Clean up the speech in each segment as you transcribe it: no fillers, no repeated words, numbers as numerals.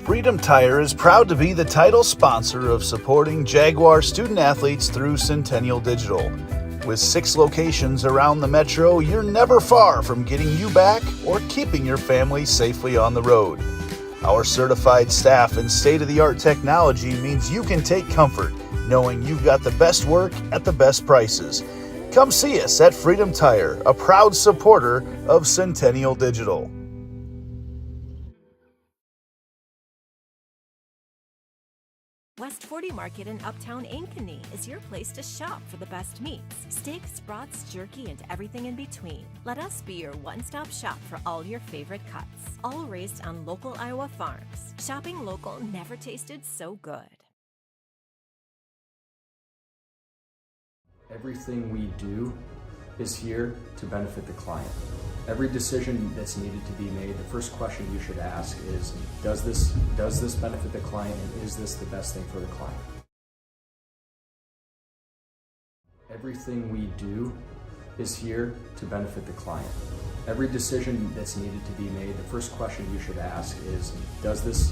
Freedom Tire is proud to be the title sponsor of supporting Jaguar student-athletes through Centennial Digital. With 6 locations around the metro, you're never far from getting you back or keeping your family safely on the road. Our certified staff and state-of-the-art technology means you can take comfort knowing you've got the best work at the best prices. Come see us at Freedom Tire, a proud supporter of Centennial Digital. West 40 Market in Uptown Ankeny is your place to shop for the best meats, steaks, brats, jerky, and everything in between. Let us be your one-stop shop for all your favorite cuts, all raised on local Iowa farms. Shopping local never tasted so good. Everything we do is here to benefit the client. Every decision that's needed to be made, the first question you should ask is, does this benefit the client, and is this the best thing for the client? Everything we do is here to benefit the client. Every decision that's needed to be made, the first question you should ask is, does this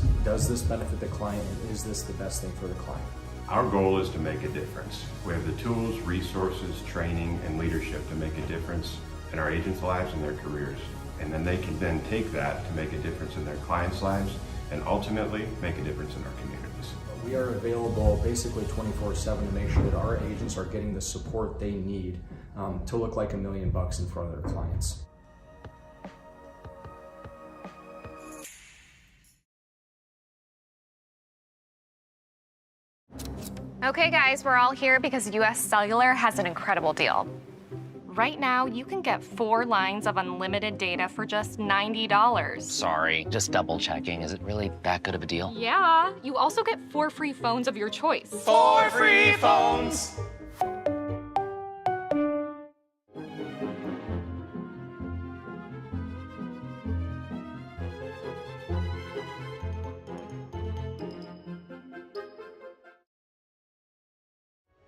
benefit the client, and is this the best thing for the client? Our goal is to make a difference. We have the tools, resources, training, and leadership to make a difference in our agents' lives and their careers. And then they can then take that to make a difference in their clients' lives and ultimately make a difference in our communities. We are available basically 24/7 to make sure that our agents are getting the support they need to look like $1 million in front of their clients. Okay guys, we're all here because US Cellular has an incredible deal. Right now, you can get 4 lines of unlimited data for just $90. Sorry, just double checking. Is it really that good of a deal? Yeah, you also get 4 free phones of your choice. 4 free phones!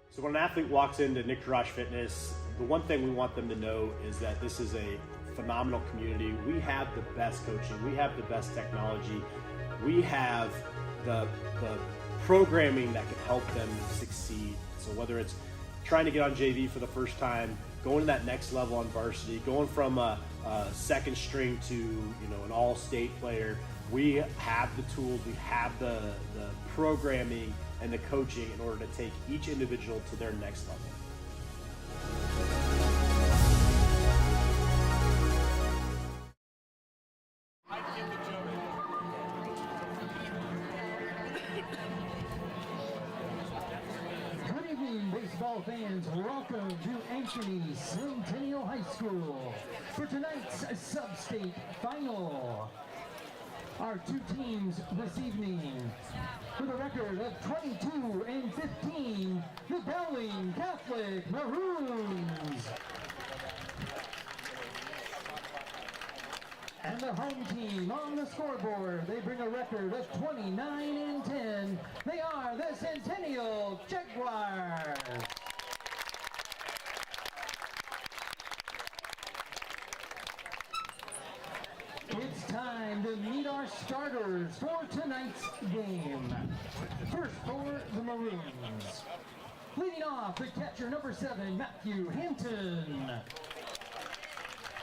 So when an athlete walks into Nick Jarash Fitness, the one thing we want them to know is that this is a phenomenal community. We have the best coaching, we have the best technology, we have the programming that can help them succeed. So whether it's trying to get on JV for the first time, going to that next level on varsity, going from a second string to an all-state player, we have the tools, we have the programming and the coaching in order to take each individual to their next level. Good evening, baseball fans. Welcome to Ankeny Centennial High School for tonight's sub-state final. Our 2 teams this evening, with a record of 22-15, the Dowling Catholic Maroons. And the home team on the scoreboard, they bring a record of 29-10. They are the Centennial Jaguars. It's time to meet our starters for tonight's game. First for the Maroons. Leading off, the catcher number 7, Matthew Hinton.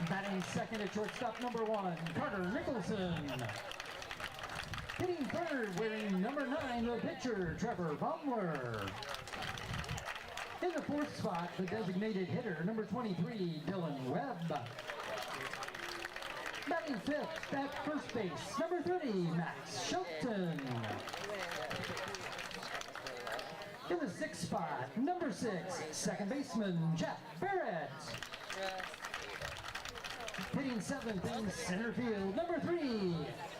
Batting second at shortstop number 1, Carter Nicholson. Hitting third, wearing number 9, the pitcher, Trevor Baumler. In the 4th spot, the designated hitter, number 23, Dylan Webb. Batting 5th at first base, number 30, Max Shelton. In the 6th spot, number 6, second baseman, Jeff Barrett. Hitting 7th in center field, number 3,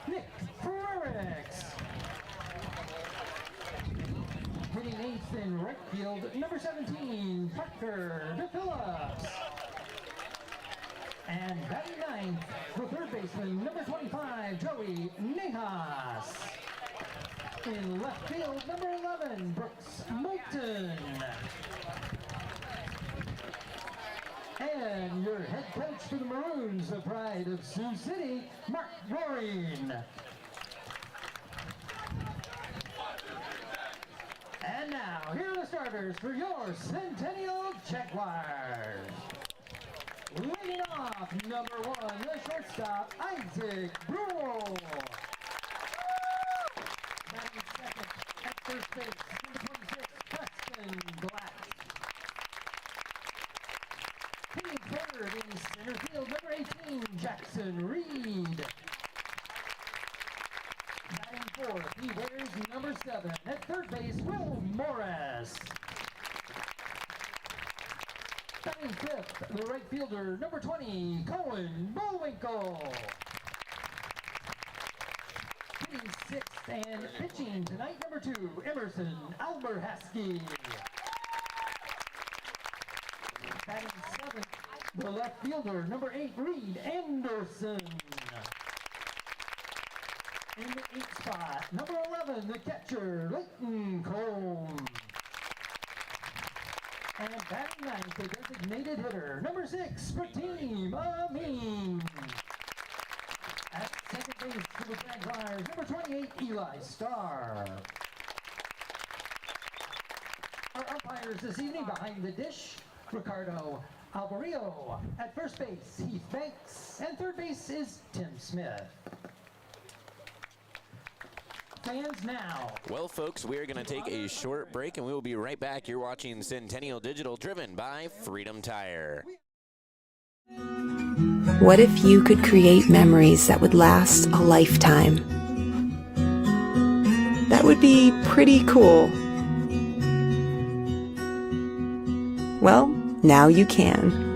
Nick Frericks. Hitting 8th in right field, number 17, Parker DePhillips. And batting 9th, the third baseman, number 25, Joey Nahas. In left field, number 11, Brooks Moulton. And your head coach for the Maroons, the pride of Sioux City, Mark Roaring. the starters for your Centennial Jaguars. Leading off, number 1, the shortstop, Isaac Brule. Batting second at first base, number 26, Preston Black. Hitting third in center field, number 18, Jackson Reed. Batting fourth, he wears number 7 at third base, Will Morris. Batting fifth, the right fielder, number 20, Cohen Bullwinkle. Hitting sixth and pitching tonight, number 2, Emerson Alberhaski. Batting seventh, the left fielder, number 8, Reed Anderson. In the 8th spot, number 11, the catcher, Leighton Combs. And batting ninth, the designated hitter, number 6, Prateem Amin. At second base for the Jaguars, number 28, Eli Starr. Our umpires this evening behind the dish, Ricardo Alvarillo. At first base, Heath Banks. And third base is Tim Smith. Fans now. Well, folks, we are going to take a short break, and we will be right back. You're watching Centennial Digital, driven by Freedom Tire. What if you could create memories that would last a lifetime? That would be pretty cool. Well, now you can.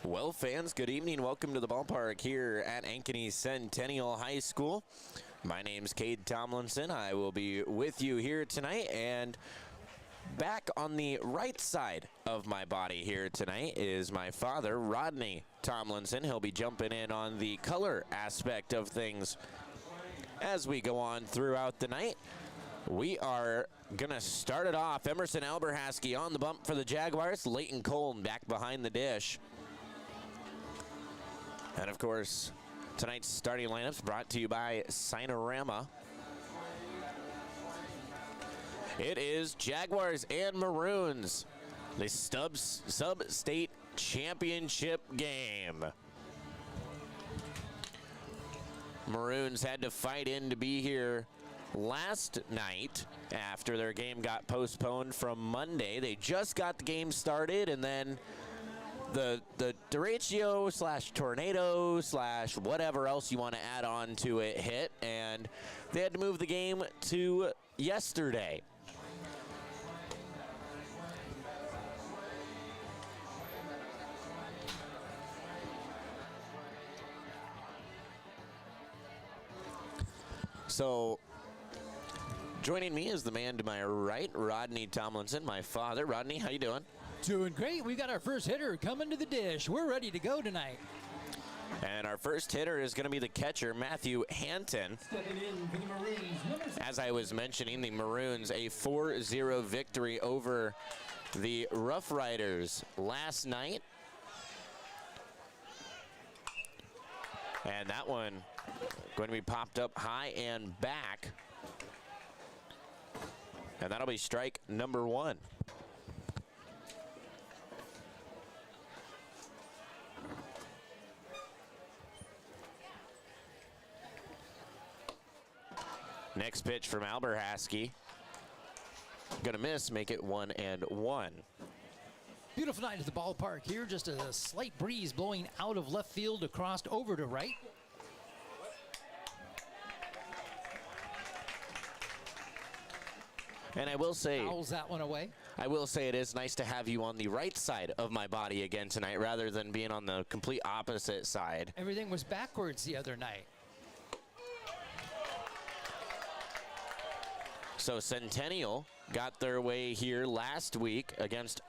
Well, fans, good evening. Welcome to the ballpark here at Ankeny Centennial High School. My name's Cade Tomlinson. I will be with you here tonight, and back on the right side of my body here tonight is my father, Rodney Tomlinson. He'll be jumping in on the color aspect of things as we go on throughout the night. We are going to start it off. Emerson Alberhaski on the bump for the Jaguars. Leighton Coln back behind the dish. And, of course, tonight's starting lineups brought to you by Sinorama. It is Jaguars and Maroons, the sub-state championship game. Maroons had to fight in to be here last night after their game got postponed from Monday. They just got the game started, and then the derecho / tornado / whatever else you want to add on to it hit, and they had to move the game to yesterday. So Joining me is the man to my right, Rodney Tomlinson, my father. Rodney, how you doing? Doing great. We got our first hitter coming to the dish. We're ready to go tonight. And our first hitter is going to be the catcher, Matthew Hanton. Stepping in for the Maroons, number 6. As I was mentioning, the Maroons, a 4-0 victory over the Rough Riders last night. And that one going to be popped up high and back. And that'll be strike number 1. Next pitch from Alberhaski. Gonna miss, make it 1-1. Beautiful night at the ballpark here. Just a slight breeze blowing out of left field across over to right. And I will say, Fouls that one away. I will say it is nice to have you on the right side of my body again tonight rather than being on the complete opposite side. Everything was backwards the other night. So Centennial got their way here last week against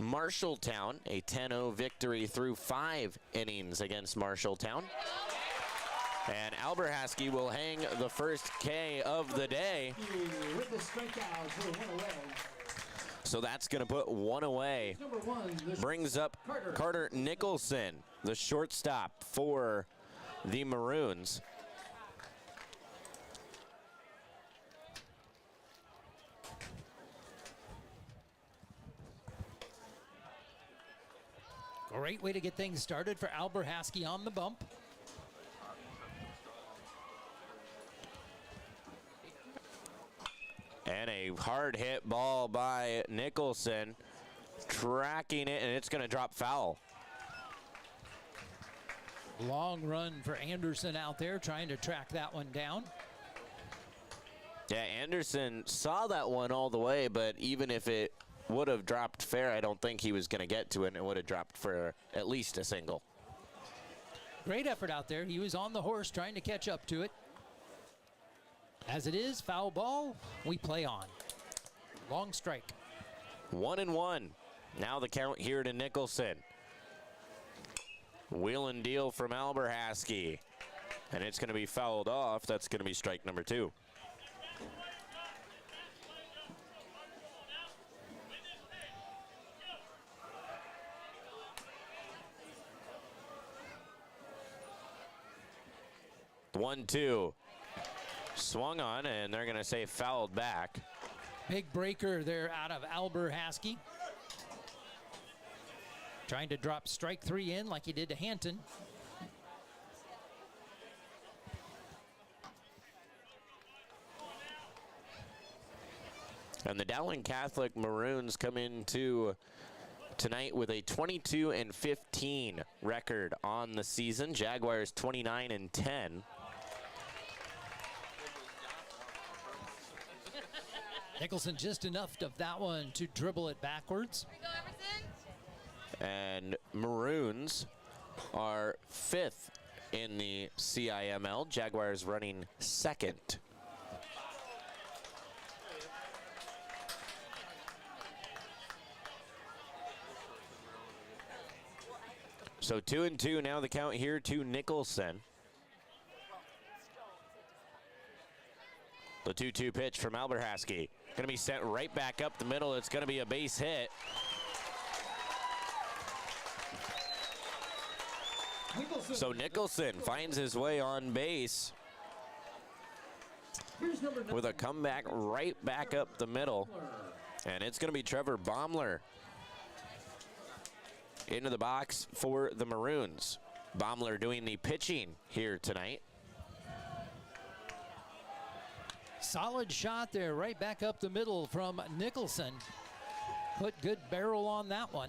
Marshalltown, a 10-0 victory through 5 innings against Marshalltown. And Alberhaski will hang the first K of the day. With the strikeout for 1 away. So that's going to put 1 away. Number 1, Brings up Carter Nicholson, the shortstop for the Maroons. Great way to get things started for Alberhaski on the bump. And a hard hit ball by Nicholson, tracking it, and it's going to drop foul. Long run for Anderson out there trying to track that one down. Yeah, Anderson saw that one all the way, but even if it would have dropped fair, I don't think he was going to get to it, and it would have dropped for at least a single. Great effort out there. He was on the horse trying to catch up to it. As it is, foul ball, we play on. Long strike. 1-1. Now the count here to Nicholson. Wheel and deal from Alberhaski. And it's going to be fouled off. That's going to be strike number 2. The 1-2. Swung on, and they're going to say fouled back. Big breaker there out of Alberhaski. Trying to drop strike 3 in like he did to Hanton. And the Dowling Catholic Maroons come into tonight with a 22-15 record on the season. Jaguars 29-10. Nicholson just enough of that one to dribble it backwards. And Maroons are 5th in the CIML. Jaguars running 2nd. So 2-2 now the count here to Nicholson. The 2-2 pitch from Alberhaski. Going to be sent right back up the middle. It's going to be a base hit. So Nicholson finds his way on base with a comeback right back up the middle. And it's going to be Trevor Baumler into the box for the Maroons. Baumler doing the pitching here tonight. Solid shot there, right back up the middle from Nicholson. Put good barrel on that one.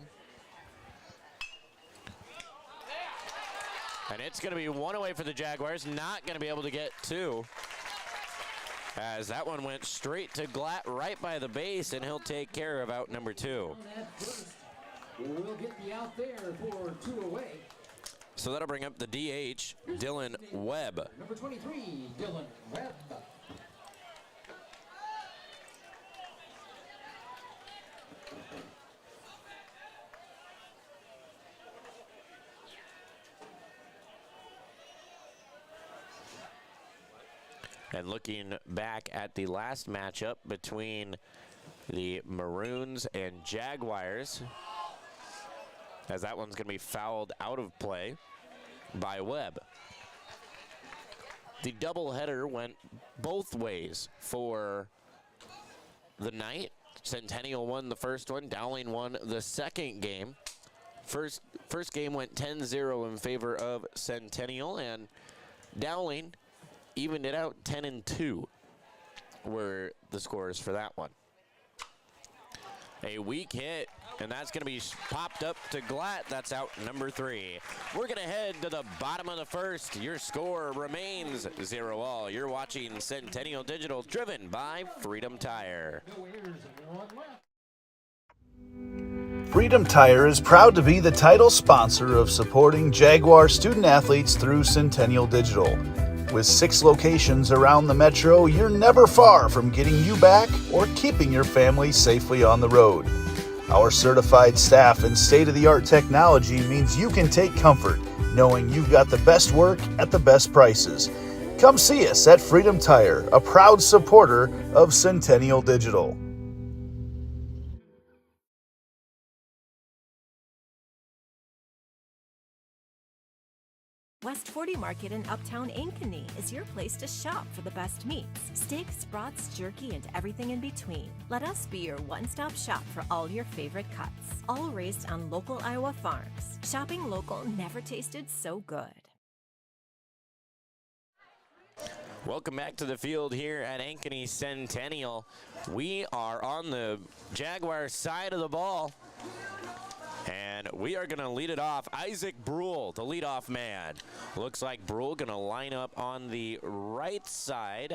And it's going to be 1 away for the Jaguars. Not going to be able to get 2. As that one went straight to Glatt right by the base, and he'll take care of out number 2. We'll get the out there for 2 away. So that'll bring up the DH, Dylan Webb. Number 23, Dylan Webb. And looking back at the last matchup between the Maroons and Jaguars, as that one's going to be fouled out of play by Webb. The doubleheader went both ways for the night. Centennial won the first one. Dowling won the second game. First game went 10-0 in favor of Centennial, and Dowling evened it out. 10-2 were the scores for that one. A weak hit, and that's going to be popped up to Glatt. That's out number 3. We're going to head to the bottom of the first. Your score remains 0-all. You're watching Centennial Digital, driven by Freedom Tire. Freedom Tire is proud to be the title sponsor of supporting Jaguar student athletes through Centennial Digital. With 6 locations around the metro, you're never far from getting you back or keeping your family safely on the road. Our certified staff and state-of-the-art technology means you can take comfort knowing you've got the best work at the best prices. Come see us at Freedom Tire, a proud supporter of Centennial Digital. West 40 Market in Uptown Ankeny is your place to shop for the best meats, steaks, brats, jerky, and everything in between. Let us be your one-stop shop for all your favorite cuts, all raised on local Iowa farms. Shopping local never tasted so good. Welcome back to the field here at Ankeny Centennial. We are on the Jaguar side of the ball. And we are going to lead it off. Isaac Brule, the leadoff man. Looks like Brule going to line up on the right side.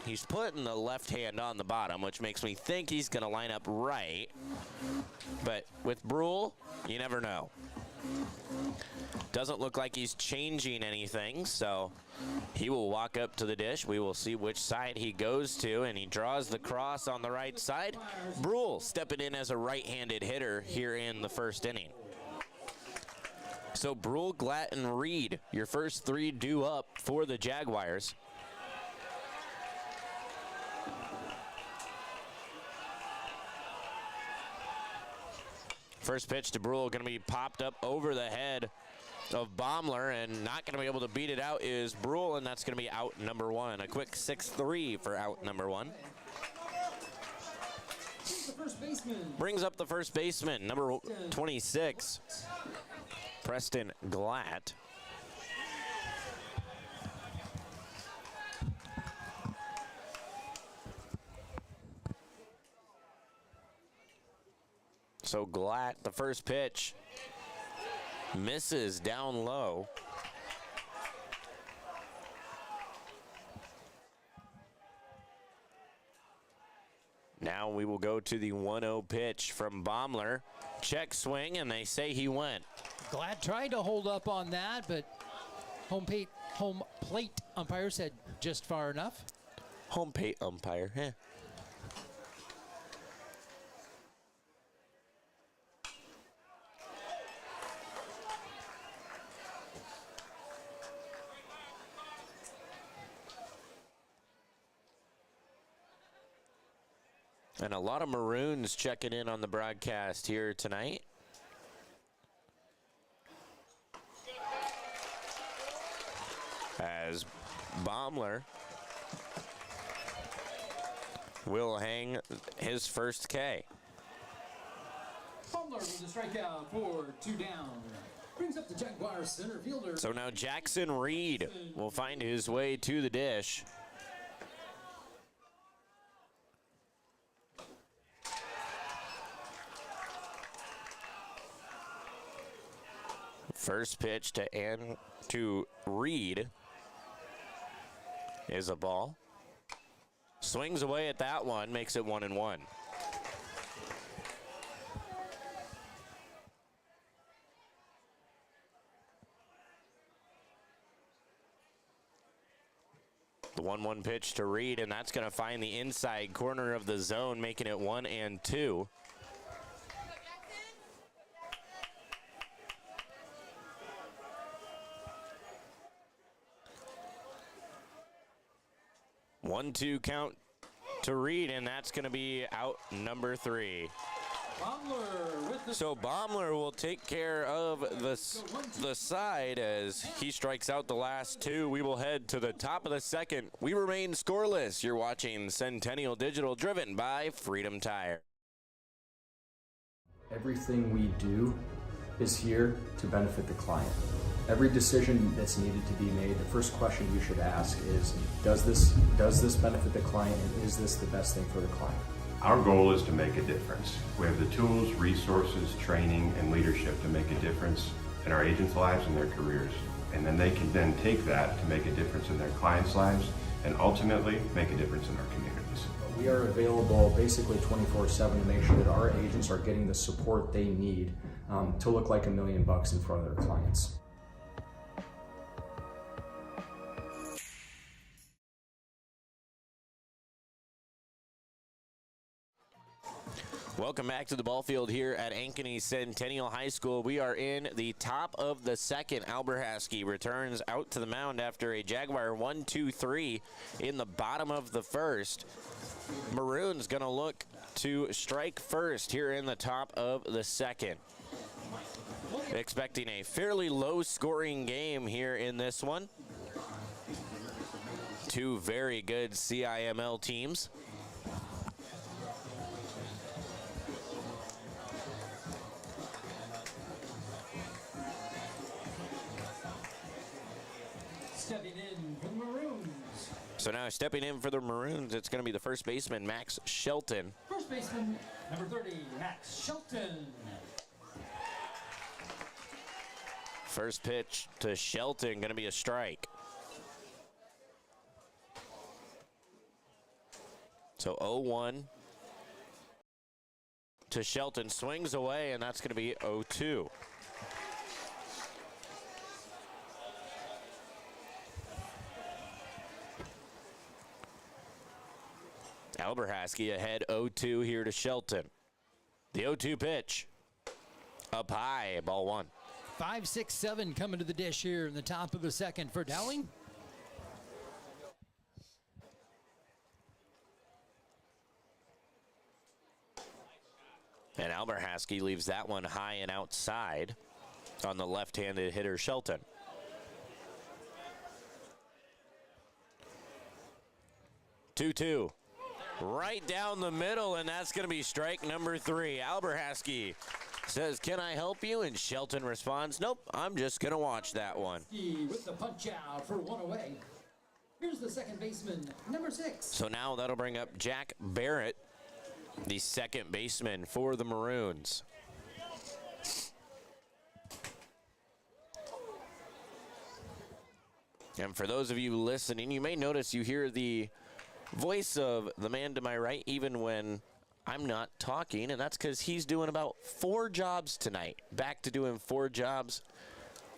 He's putting the left hand on the bottom, which makes me think he's going to line up right. But with Brule, you never know. Doesn't look like he's changing anything, so he will walk up to the dish. We will see which side he goes to, and he draws the cross on the right side. Brule stepping in as a right-handed hitter here in the first inning. So Brule, Glatt, and Reed, your first 3 due up for the Jaguars. First pitch to Brule going to be popped up over the head of Baumler, and not going to be able to beat it out is Brule, and that's going to be out number 1. A quick 6-3 for out number 1. Brings up the first baseman, number 26, Preston Glatt. So Glatt, the first pitch, misses down low. Now we will go to the 1-0 pitch from Baumler. Check swing, and they say he went. Glad tried to hold up on that, but home plate umpire said just far enough. Home plate umpire, eh. And a lot of Maroons checking in on the broadcast here tonight. As Baumler will hang his first K. Baumler with a strikeout for 2 down. Brings up the Jaguar center fielder. So now Jackson Reed will find his way to the dish. First pitch to Reed is a ball. Swings away at that one, makes it 1-1. The 1-1 pitch to Reed, and that's going to find the inside corner of the zone, making it 1-2. 1-2 count to Reed, and that's going to be out number 3. So Baumler will take care of the side as he strikes out the last 2. We will head to the top of the second. We remain scoreless. You're watching Centennial Digital, driven by Freedom Tire. Everything we do is here to benefit the client. Every decision that's needed to be made, the first question you should ask is, does this benefit the client, and is this the best thing for the client? Our goal is to make a difference. We have the tools, resources, training, and leadership to make a difference in our agents' lives and their careers. And then they can then take that to make a difference in their clients' lives and ultimately make a difference in our communities. We are available basically 24/7 to make sure that our agents are getting the support they need to look like $1 million in front of their clients. Welcome back to the ball field here at Ankeny Centennial High School. We are in the top of the second. Alberhaski returns out to the mound after a Jaguar 1-2-3 in the bottom of the first. Maroon's going to look to strike first here in the top of the second. Expecting a fairly low-scoring game here in this one. Two very good CIML teams. Stepping in for the Maroons. So now stepping in for the Maroons, it's going to be the first baseman, Max Shelton. First baseman, number 30, Max Shelton. First pitch to Shelton, going to be a strike. So 0-1 to Shelton, swings away, and that's going to be 0-2. Alberhaski ahead 0-2 here to Shelton. The 0-2 pitch. Up high, ball 1. 5-6-7 coming to the dish here in the top of the second for Dowling. And Alberhaski leaves that one high and outside on the left-handed hitter Shelton. Two-two. Right down the middle, and that's going to be strike number 3. Alberhaski says, "Can I help you?" And Shelton responds, "Nope, I'm just going to watch that one." With the punch out for 1 away. Here's the second baseman, number 6. So now that'll bring up Jack Barrett, the second baseman for the Maroons. And for those of you listening, you may notice you hear the voice of the man to my right even when I'm not talking, and that's because he's doing about 4 jobs tonight. Back to doing 4 jobs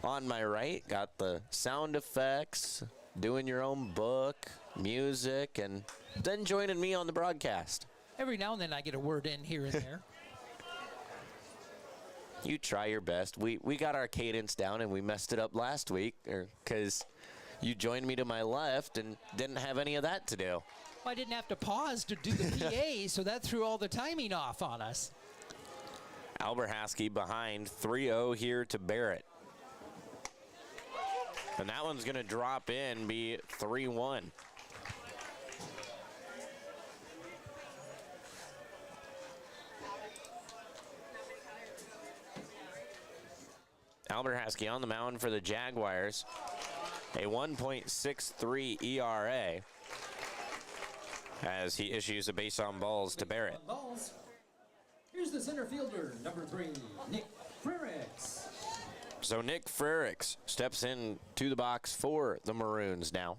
on my right. Got the sound effects, doing your own book, music, and then joining me on the broadcast. Every now and then I get a word in here and there. You try your best. We got our cadence down, and we messed it up last week because you joined me to my left and didn't have any of that to do. Well, I didn't have to pause to do the PA, so that threw all the timing off on us. Alberhaski behind 3-0 here to Barrett. And that one's going to drop in, be 3-1. Alberhaski on the mound for the Jaguars. A 1.63 ERA as he issues a base on balls to Barrett. Balls. Here's the center fielder, number 3, Nick Frericks. So Nick Frericks steps in to the box for the Maroons now.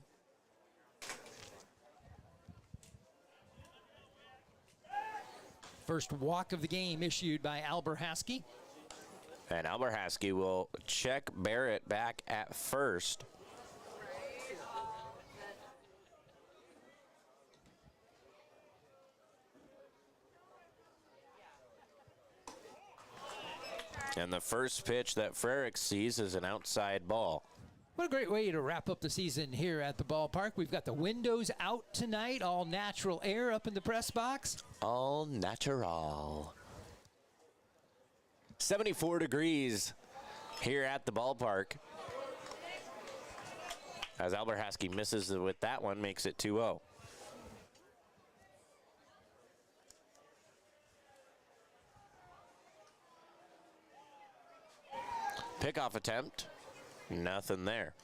First walk of the game issued by Alberhaski. And Alberhaski will check Barrett back at first. And the first pitch that Frericks sees is an outside ball. What a great way to wrap up the season here at the ballpark. We've got the windows out tonight, all natural air up in the press box. All natural. 74 degrees here at the ballpark. As IAHSAA misses with that one, makes it 2-0. Pickoff attempt, nothing there.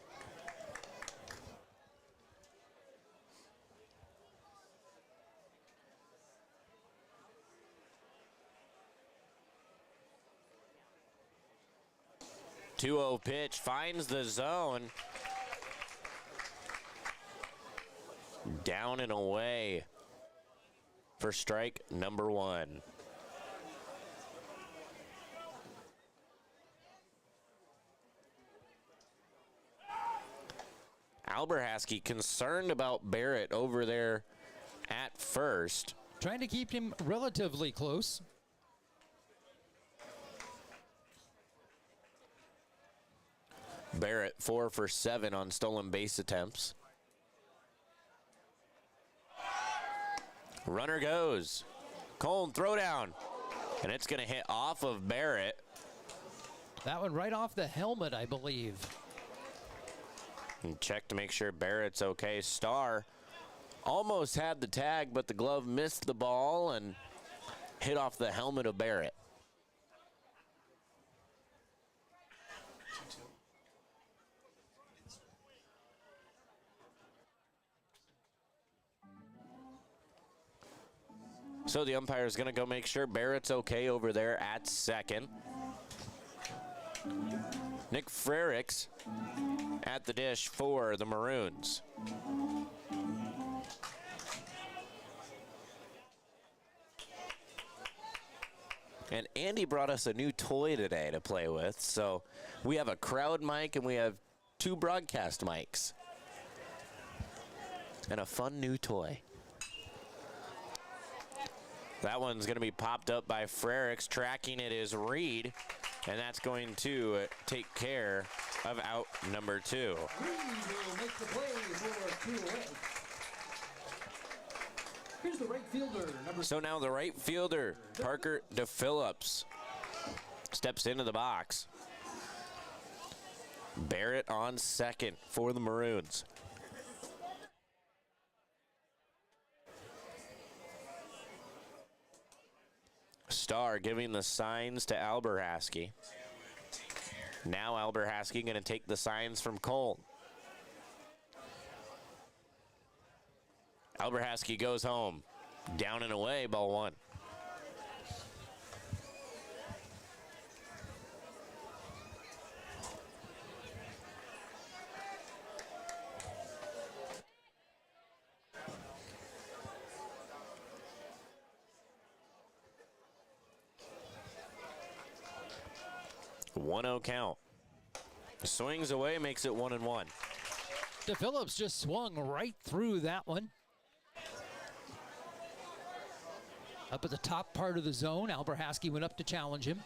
Two-0 pitch finds the zone. Down and away for strike number 1. IAHSAA concerned about Barrett over there at first. Trying to keep him relatively close. Barrett 4 for 7 on stolen base attempts. Runner goes. Cole throw down. And it's going to hit off of Barrett. That one right off the helmet, I believe. And check to make sure Barrett's okay. Starr almost had the tag, but the glove missed the ball and hit off the helmet of Barrett. So the umpire is going to go make sure Barrett's okay over there at second. Nick Frericks at the dish for the Maroons. And Andy brought us a new toy today to play with. So we have a crowd mic and we have 2 broadcast mics. And a fun new toy. That one's going to be popped up by Frericks. Tracking it is Reed. And that's going to take care of out number 2. Reed will make the play for 2 away. Here's the right fielder, So now the right fielder, Parker DePhillips, steps into the box. Barrett on second for the Maroons. Starr giving the signs to IAHSAA. Now IAHSAA going to take the signs from Cole. IAHSAA goes home. Down and away, ball 1. One-0 count. Swings away, makes it 1-1. DePhillips just swung right through that one. Up at the top part of the zone, IAHSAA went up to challenge him.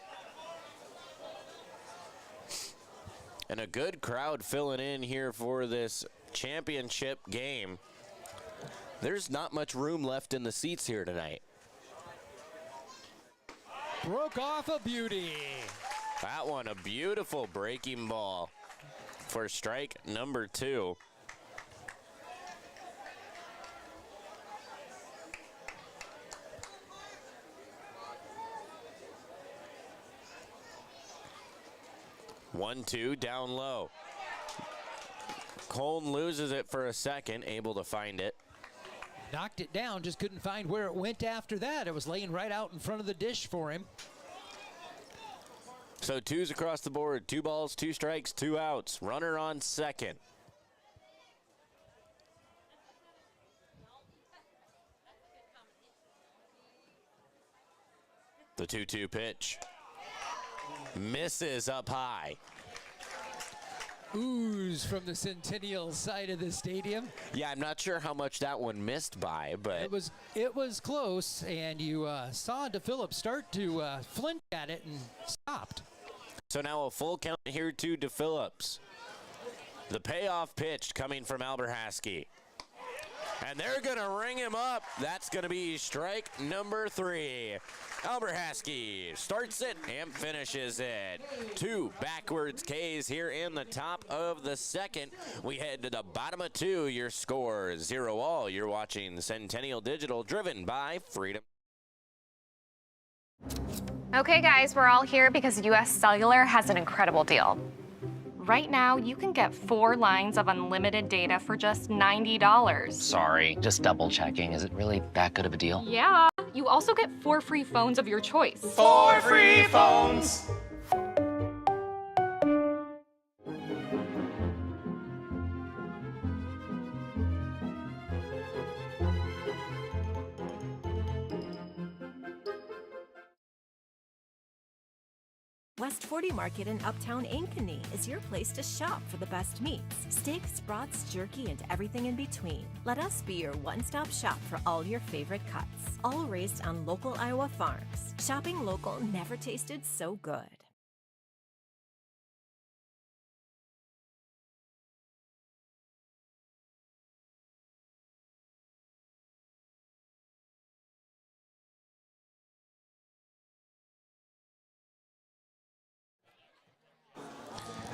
And a good crowd filling in here for this championship game. There's not much room left in the seats here tonight. Broke off a beauty. That one, a beautiful breaking ball for strike number 2. One, two, down low. Colton loses it for a second, able to find it. Knocked it down, just couldn't find where it went after that. It was laying right out in front of the dish for him. So 2s across the board, 2 balls, 2 strikes, 2 outs. Runner on second. The 2-2 pitch. Misses up high. Ooze from the Centennial side of the stadium. Yeah, I'm not sure how much that one missed by, but it was close, and you saw DePhillips start to flinch at it and stopped. So now a full count here to DePhillips. The payoff pitch coming from Alberhaski. And they're going to ring him up. That's going to be strike number 3. Alberhaski starts it and finishes it. 2 backwards Ks here in the top of the second. We head to the bottom of 2. Your score 0-all. You're watching Centennial Digital, driven by Freedom. Okay, guys, we're all here because US Cellular has an incredible deal. Right now, you can get 4 lines of unlimited data for just $90. Sorry, just double checking. Is it really that good of a deal? Yeah. You also get 4 free phones of your choice. 4 free phones! West 40 Market in Uptown Ankeny is your place to shop for the best meats. Steaks, brats, jerky, and everything in between. Let us be your one-stop shop for all your favorite cuts. All raised on local Iowa farms. Shopping local never tasted so good.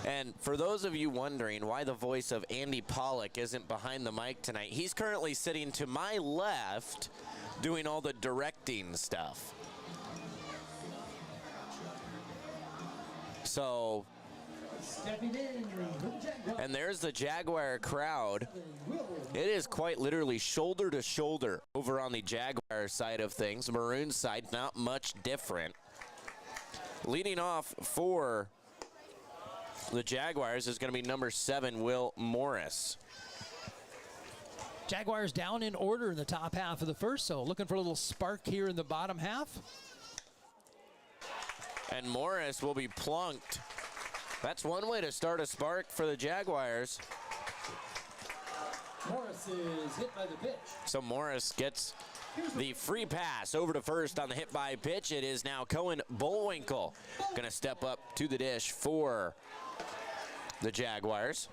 And for those of you wondering why the voice of Andy Pollock isn't behind the mic tonight, he's currently sitting to my left doing all the directing stuff. So, and there's the Jaguar crowd. It is quite literally shoulder to shoulder over on the Jaguar side of things. Maroon side, not much different. Leading off for the Jaguars is going to be number 7, Will Morris. Jaguars down in order in the top half of the first, so looking for a little spark here in the bottom half. And Morris will be plunked. That's one way to start a spark for the Jaguars. Morris is hit by the pitch. So Morris gets the free pass over to first on the hit by pitch. It is now Cohen Bullwinkle going to step up to the dish for the Jaguars.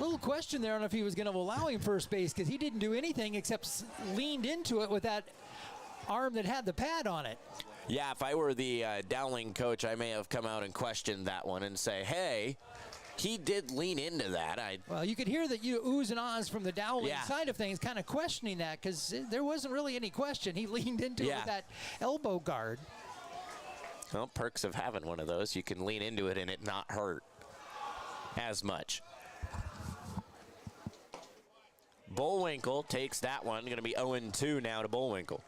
Little question there on if he was going to allow him first base, because he didn't do anything except leaned into it with that arm that had the pad on it. Yeah, if I were the Dowling coach, I may have come out and questioned that one and say, hey, he did lean into that. Well, you could hear that oohs and ahs from the Dowling side of things, kind of questioning that, because there wasn't really any question. He leaned into it with that elbow guard. Well, perks of having one of those. You can lean into it and it not hurt as much. Bullwinkle takes that one. Going to be 0-2 now to Bullwinkle.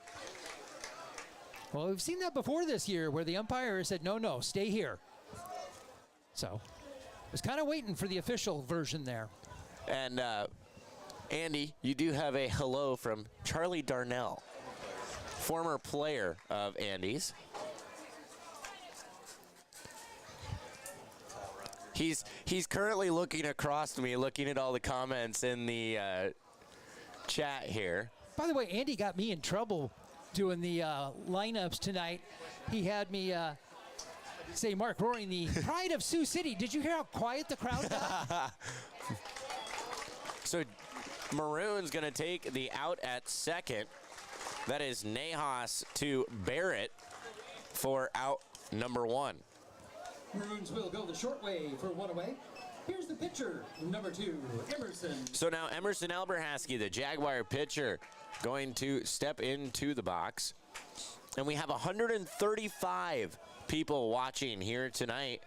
Well, we've seen that before this year where the umpire said, no, stay here. So, was kind of waiting for the official version there. And Andy, you do have a hello from Charlie Darnell, former player of Andy's. He's currently looking across me, looking at all the comments in the chat here. By the way, Andy got me in trouble doing the lineups tonight. He had me say, Mark Roaring, the pride of Sioux City. Did you hear how quiet the crowd got? So Maroon's going to take the out at second. That is Nahas to Barrett for out number 1. Maroons will go the short way for 1 away. Here's the pitcher, number 2, Emerson. So now Emerson Alberhaski, the Jaguar pitcher, going to step into the box. And we have 135 people watching here tonight.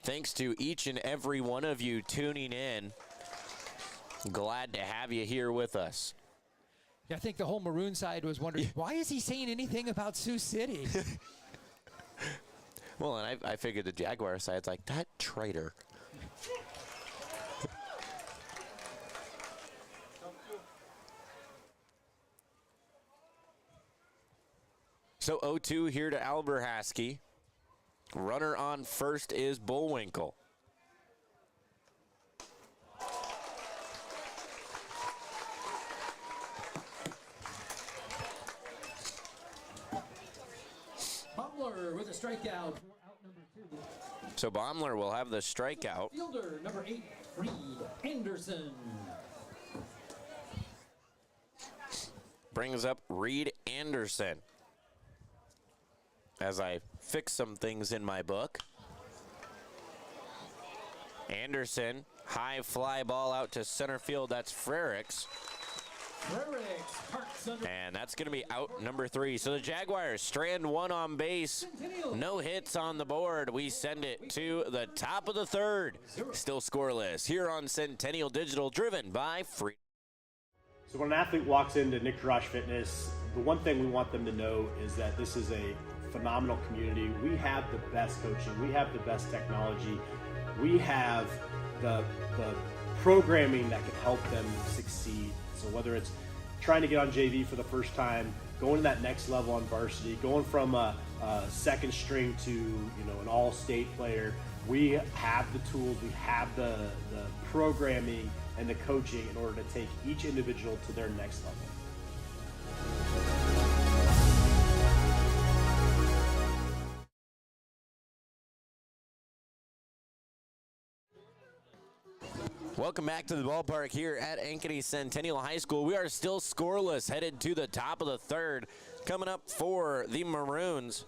Thanks to each and every one of you tuning in. Glad to have you here with us. I think the whole Maroon side was wondering, why is he saying anything about Sioux City? Well, and I figured the Jaguar side's like, that traitor. So 0-2 here to Alberhaski. Runner on first is Bullwinkle. Butler with a strikeout for out number 2. So Baumler will have the strikeout. Fielder, number 8, Reed Anderson. Brings up Reed Anderson. As I fix some things in my book. Anderson, high fly ball out to center field. That's Frericks. And that's going to be out number 3. So the Jaguars strand 1 on base. No hits on the board. We send it to the top of the 3rd. Still scoreless here on Centennial Digital, driven by Free. So when an athlete walks into Nick Rush Fitness, the one thing we want them to know is that this is a phenomenal community. We have the best coaching. We have the best technology. We have the programming that can help them succeed. So whether it's trying to get on JV for the first time, going to that next level on varsity, going from a second string to an all-state player, we have the tools, we have the programming and the coaching in order to take each individual to their next level. Welcome back to the ballpark here at Ankeny Centennial High School. We are still scoreless, headed to the top of the 3rd. Coming up for the Maroons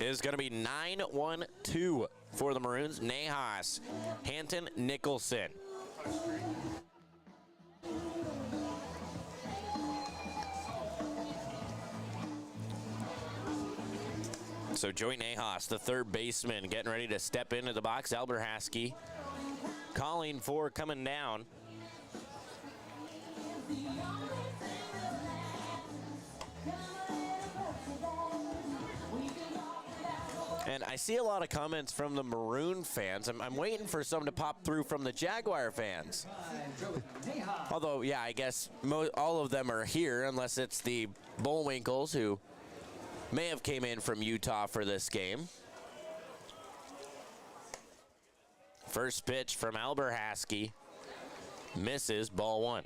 is going to be 9-1-2 for the Maroons. Nahas, Hanton, Nicholson. So Joey Nahas, the 3rd baseman, getting ready to step into the box. Albert Haskey calling for coming down. And I see a lot of comments from the Maroon fans. I'm waiting for some to pop through from the Jaguar fans. Although, yeah, I guess all of them are here, unless it's the Bullwinkles, who may have came in from Utah for this game. First pitch from Albert Haskey. Misses, ball 1.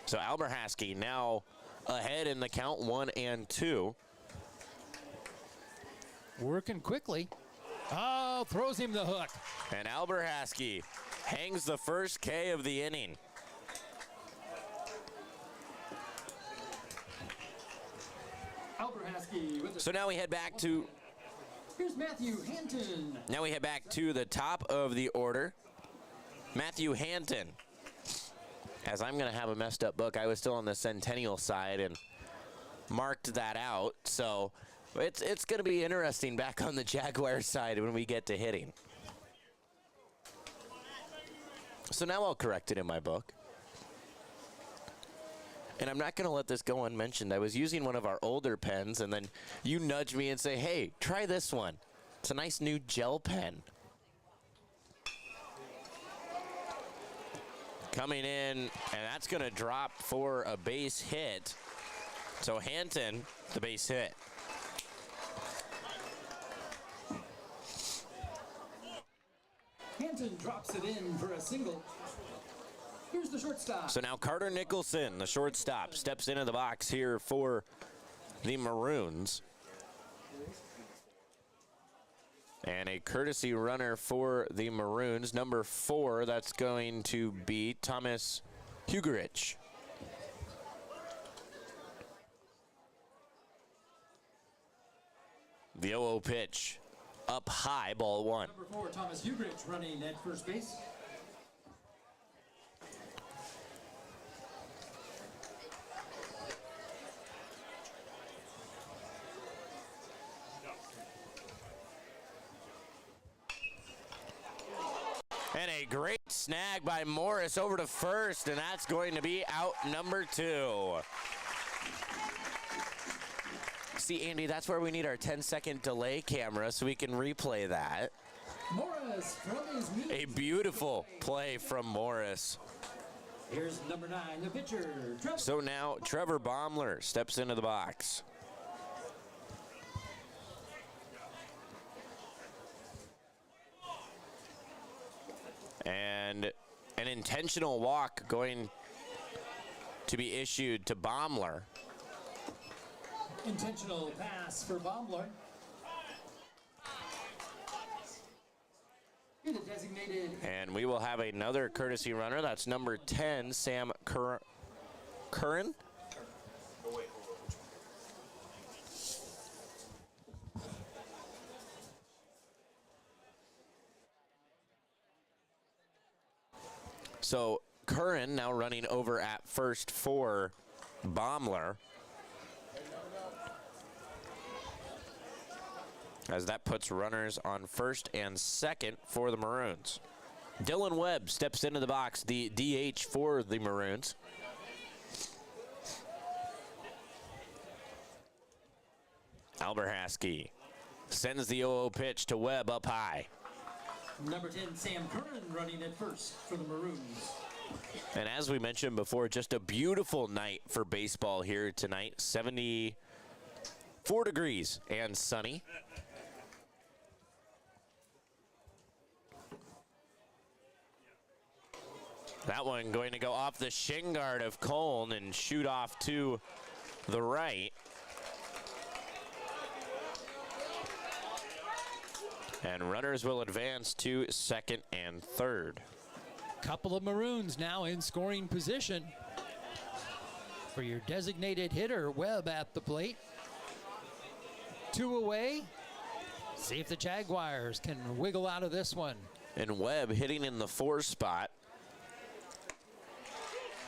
So Albert Haskey now ahead in the count, 1-2. Working quickly. Oh, throws him the hook. And Albert Haskey hangs the first K of the inning. Albert Haskey with the So now we head back to Here's Matthew Hanton. Now we head back to the top of the order. Matthew Hanton. As I'm going to have a messed up book, I was still on the Centennial side and marked that out. So it's going to be interesting back on the Jaguar side when we get to hitting. So now I'll correct it in my book. And I'm not going to let this go unmentioned. I was using one of our older pens, and then you nudge me and say, hey, try this one. It's a nice new gel pen. Coming in, and that's going to drop for a base hit. So Hanton, the base hit. Hanton drops it in for a single. Here's the shortstop. So now Carter Nicholson, the shortstop, steps into the box here for the Maroons. And a courtesy runner for the Maroons, number 4, that's going to be Thomas Hugerich. The 0-0 pitch, up high, ball 1. Number 4, Thomas Hugerich running at first base. And a great snag by Morris over to first, and that's going to be out number 2. See, Andy, that's where we need our 10-second delay camera so we can replay that. Morris from his knee. A beautiful play from Morris. Here's number 9, the pitcher, Trevor. So now Trevor Baumler steps into the box. And an intentional walk going to be issued to Baumler. Intentional pass for Baumler. The designated. And we will have another courtesy runner. That's number 10, Sam Curran. So Curran now running over at first for Baumler. As that puts runners on first and second for the Maroons. Dylan Webb steps into the box, the DH for the Maroons. Alberhaski sends the 0-0 pitch to Webb up high. Number 10, Sam Curran running at first for the Maroons. And as we mentioned before, just a beautiful night for baseball here tonight. 74 degrees and sunny. That one going to go off the shin guard of Coln and shoot off to the right. And runners will advance to second and third. Couple of Maroons now in scoring position. For your designated hitter, Webb at the plate. 2 away. See if the Jaguars can wiggle out of this one. And Webb hitting in the 4 spot.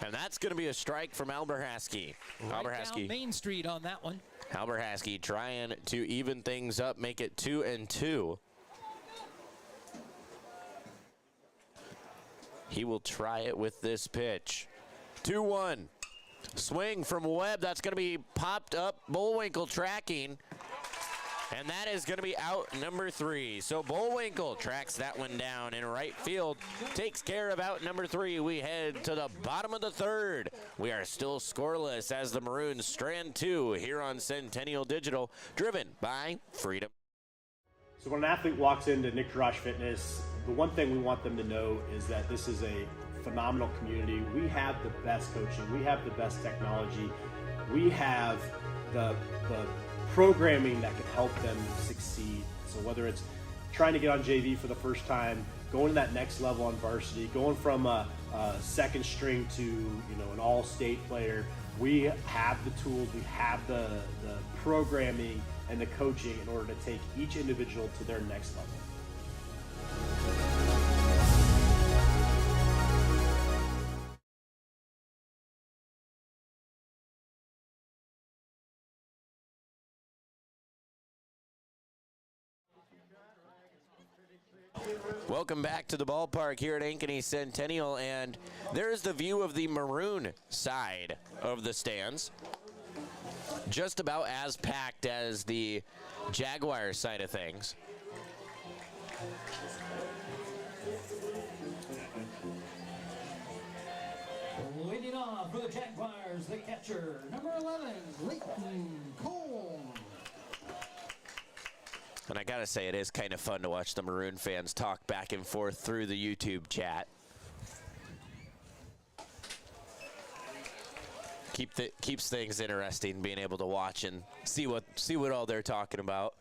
And that's going to be a strike from Alberhaski. Right down Main Street on that one. Alberhaski trying to even things up, make it 2-2. He will try it with this pitch. 2-1. Swing from Webb. That's going to be popped up. Bullwinkle tracking. And that is going to be out number 3. So Bullwinkle tracks that one down in right field. Takes care of out number 3. We head to the bottom of the third. We are still scoreless as the Maroons strand 2 here on Centennial Digital, driven by Freedom. So when an athlete walks into Nick Drosh Fitness, the one thing we want them to know is that this is a phenomenal community. We have the best coaching. We have the best technology. We have the programming that can help them succeed. So whether it's trying to get on JV for the first time, going to that next level on varsity, going from a second string to an all-state player, we have the tools, we have the programming and the coaching in order to take each individual to their next level. Welcome back to the ballpark here at Ankeny Centennial, and there's the view of the Maroon side of the stands. Just about as packed as the Jaguar side of things. Leading off for the Jaguars, the catcher, number 11, Leighton Cole. And I gotta say, it is kind of fun to watch the Maroon fans talk back and forth through the YouTube chat. Keeps things interesting, being able to watch and see what all they're talking about.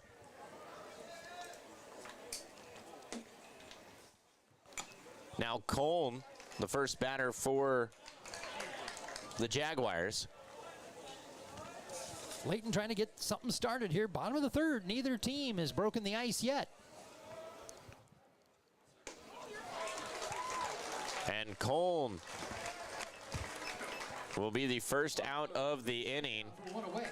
Now Coln, the first batter for the Jaguars. Leighton trying to get something started here. Bottom of the third. Neither team has broken the ice yet. And Coln will be the first out of the inning.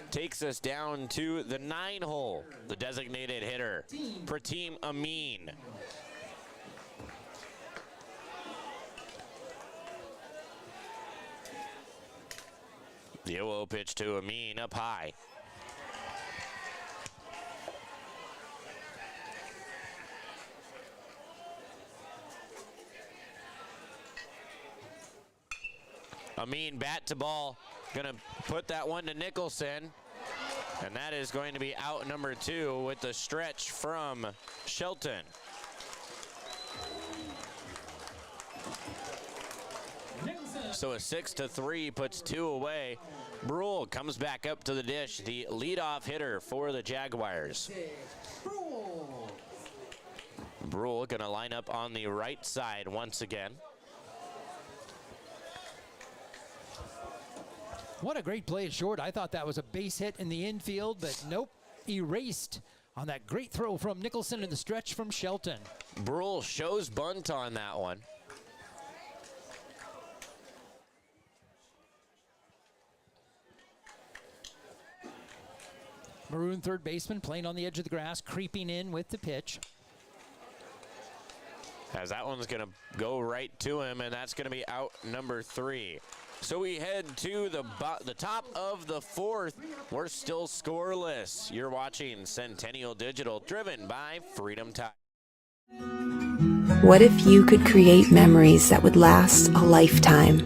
Takes us down to the 9-hole. The designated hitter, Pratim Amin. The 0-0 pitch to Amin up high. Amin bat to ball, gonna put that one to Nicholson, and that is going to be out number 2 with the stretch from Shelton. So a 6-3 puts 2 away. Brule comes back up to the dish, the leadoff hitter for the Jaguars. Brule gonna line up on the right side once again. What a great play at short. I thought that was a base hit in the infield, but nope, erased on that great throw from Nicholson in the stretch from Shelton. Brule shows bunt on that one. Maroon third baseman playing on the edge of the grass, creeping in with the pitch. As that one's gonna go right to him, and that's gonna be out number 3. So we head to the top of the 4th. We're still scoreless. You're watching Centennial Digital, driven by Freedom Tide. What if you could create memories that would last a lifetime?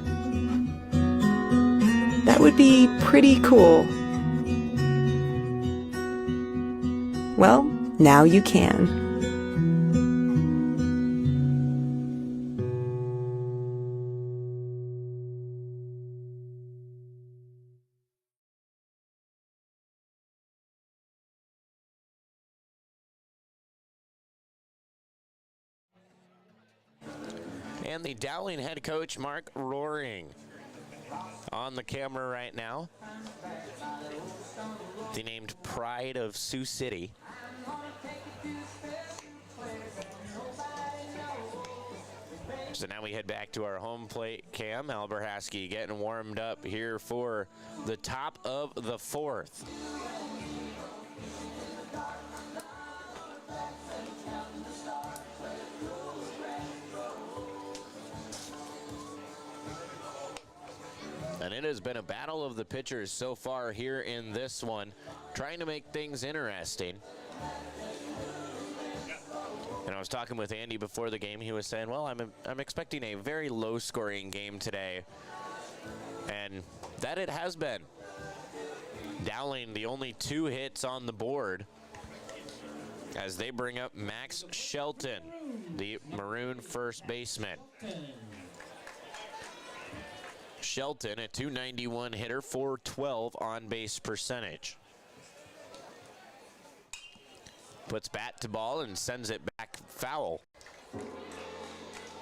That would be pretty cool. Well, now you can. And the Dowling head coach, Mark Roaring, on the camera right now. The named Pride of Sioux City. So now we head back to our home plate cam. Alberhaski getting warmed up here for the top of the 4th. And it has been a battle of the pitchers so far here in this one, trying to make things interesting. And I was talking with Andy before the game. He was saying, well, I'm expecting a very low-scoring game today. And that it has been. Dowling, the only 2 hits on the board, as they bring up Max Shelton, the Maroon first baseman. Shelton, a .291 hitter, .412 on-base percentage. Puts bat to ball and sends it back foul.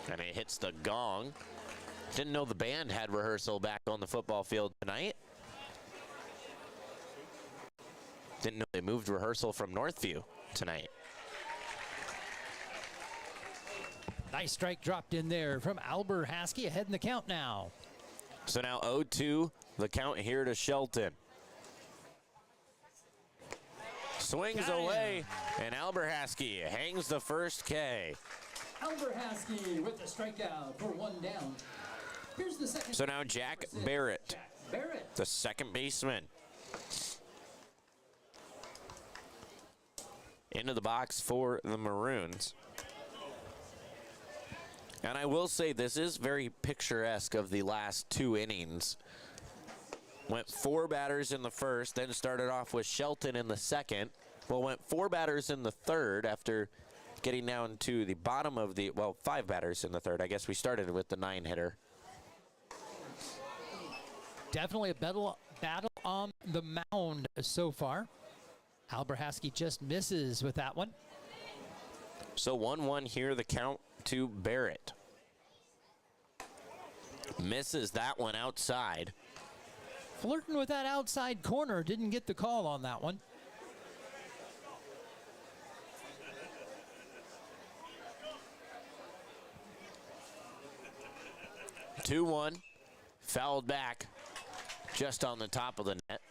And it hits the gong. Didn't know the band had rehearsal back on the football field tonight. Didn't know they moved rehearsal from Northview tonight. Nice strike dropped in there from Alberhaski, ahead in the count now. So now 0-2, the count here to Shelton. Swings away, and Alberhaski hangs the first K. Alberhaski with the strikeout for 1 down. Here's the second. So now Jack Barrett, the second baseman. Into the box for the Maroons. And I will say this is very picturesque of the last 2 innings. Went 4 batters in the first, then started off with Shelton in the second. Well, went 4 batters in the third after getting down to the bottom of the, well, 5 batters in the third. I guess we started with the 9-hitter. Definitely a battle on the mound so far. Alberhaski just misses with that one. So 1-1 here, the count to Barrett. Misses that one outside. Flirting with that outside corner, didn't get the call on that one. Two-one, fouled back just on the top of the net.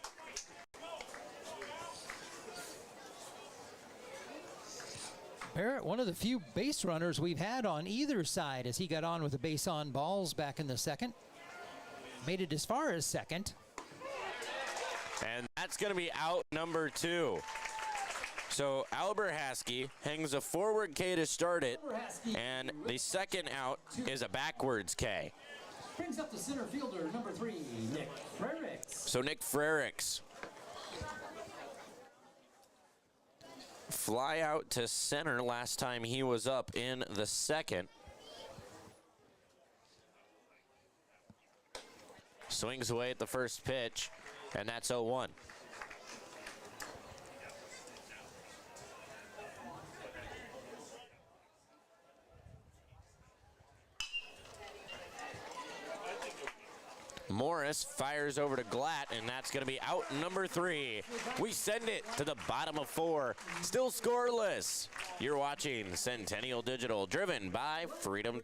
Barrett, one of the few base runners we've had on either side as he got on with the base on balls back in the second. Made it as far as second. And that's going to be out number 2. So Alberhaski hangs a forward K to start it, and the second out is a backwards K. Brings up the center fielder, number 3, Nick Frericks. So Nick Frericks. Fly out to center last time he was up in the second. swings away at the first pitch, and that's 0-1. Morris fires over to Glatt, and that's going to be out number 3. We send it to the bottom of 4. Still scoreless. You're watching Centennial Digital, driven by Freedom.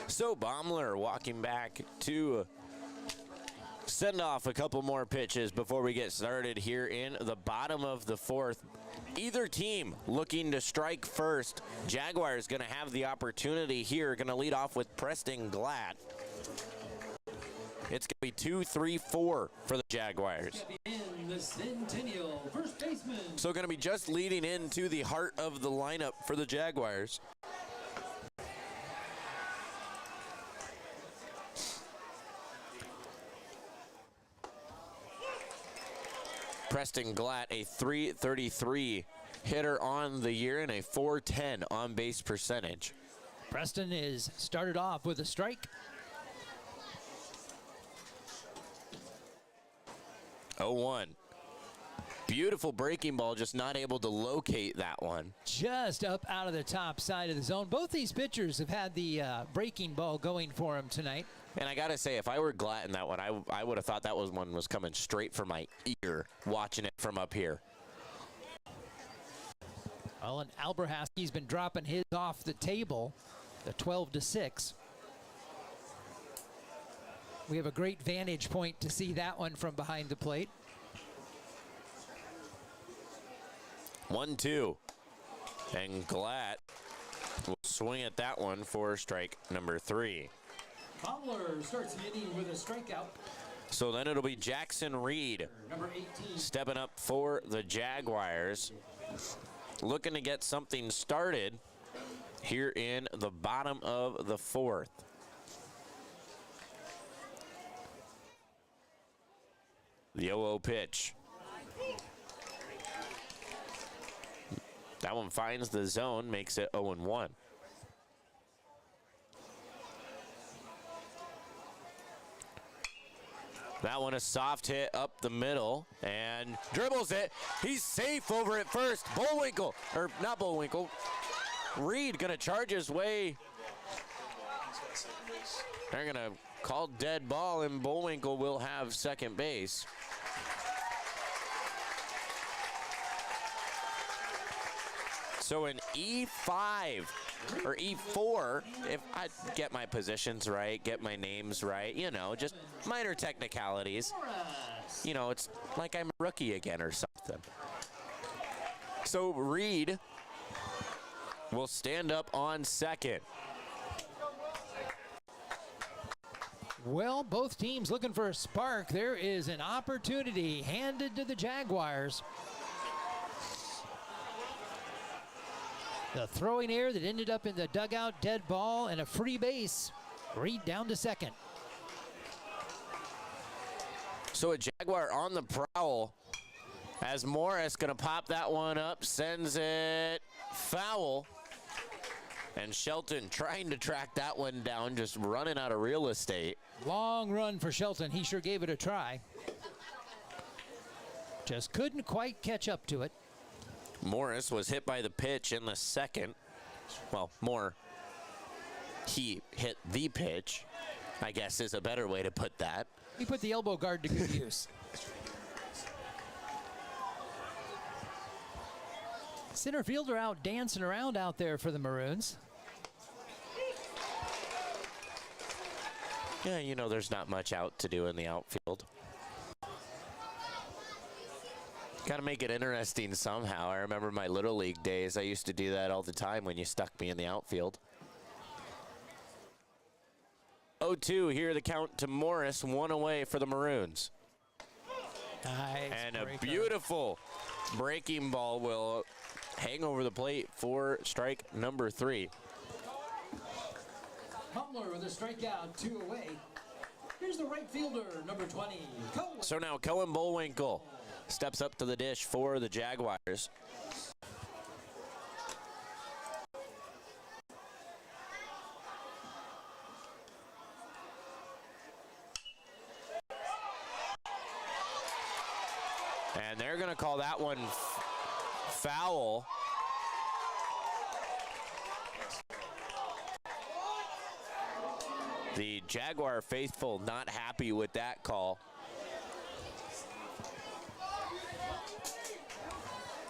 So Baumler walking back to send off a couple more pitches before we get started here in the bottom of the 4th. Either team looking to strike first. Jaguars going to have the opportunity here. Going to lead off with Preston Glatt. It's going to be 2-3-4 for the Jaguars. The Centennial first baseman. So going to be just leading into the heart of the lineup for the Jaguars. Preston Glatt, a .333 hitter on the year and a .410 on base percentage. Preston is started off with a strike. 0-1. Beautiful breaking ball, just not able to locate that one. Just up out of the top side of the zone. Both these pitchers have had the breaking ball going for them tonight. And I got to say, if I were Glatt in that one, I would have thought that one was coming straight from my ear, watching it from up here. Well, and Alberhaski's been dropping his off the table, the 12-6. We have a great vantage point to see that one from behind the plate. 1-2. And Glatt will swing at that one for strike number 3. Baumler starts the inning with a strikeout. So then it'll be Jackson Reed Number 18. stepping up for the Jaguars, looking to get something started here in the bottom of the 4th. The 0-0 pitch. That one finds the zone, makes it 0-1. That one a soft hit up the middle and dribbles it. He's safe over at first. Bullwinkle, or not Bullwinkle, Reed gonna charge his way. They're gonna call dead ball and Bullwinkle will have second base. So an E5 or E4, if I get my positions right, get my names right, you know, just minor technicalities. You know, it's like I'm a rookie again or something. So Reed will stand up on second. Well, both teams looking for a spark. There is an opportunity handed to the Jaguars. The throwing error that ended up in the dugout, dead ball, and a free base. Reed down to second. So a Jaguar on the prowl as Morris gonna pop that one up, sends it foul. And Shelton trying to track that one down, just running out of real estate. Long run for Shelton. He sure gave it a try. Just couldn't quite catch up to it. Morris was hit by the pitch in the second. Well, he hit the pitch, I guess is a better way to put that. He put the elbow guard to good use. Center fielder out dancing around out there for the Maroons. Yeah, you know, there's not much out to do in the outfield. Got to make it interesting somehow. I remember my Little League days. I used to do that all the time when you stuck me in the outfield. 0-2 here, the count to Morris, 1 away for the Maroons. Nice and a breaker. beautiful breaking ball will hang over the plate for strike number 3. Hummler with a strikeout, 2 away. Here's the right fielder, number 20, Cohen. So now Cohen Bullwinkle steps up to the dish for the Jaguars. And they're going to call that one foul. The Jaguar faithful not happy with that call.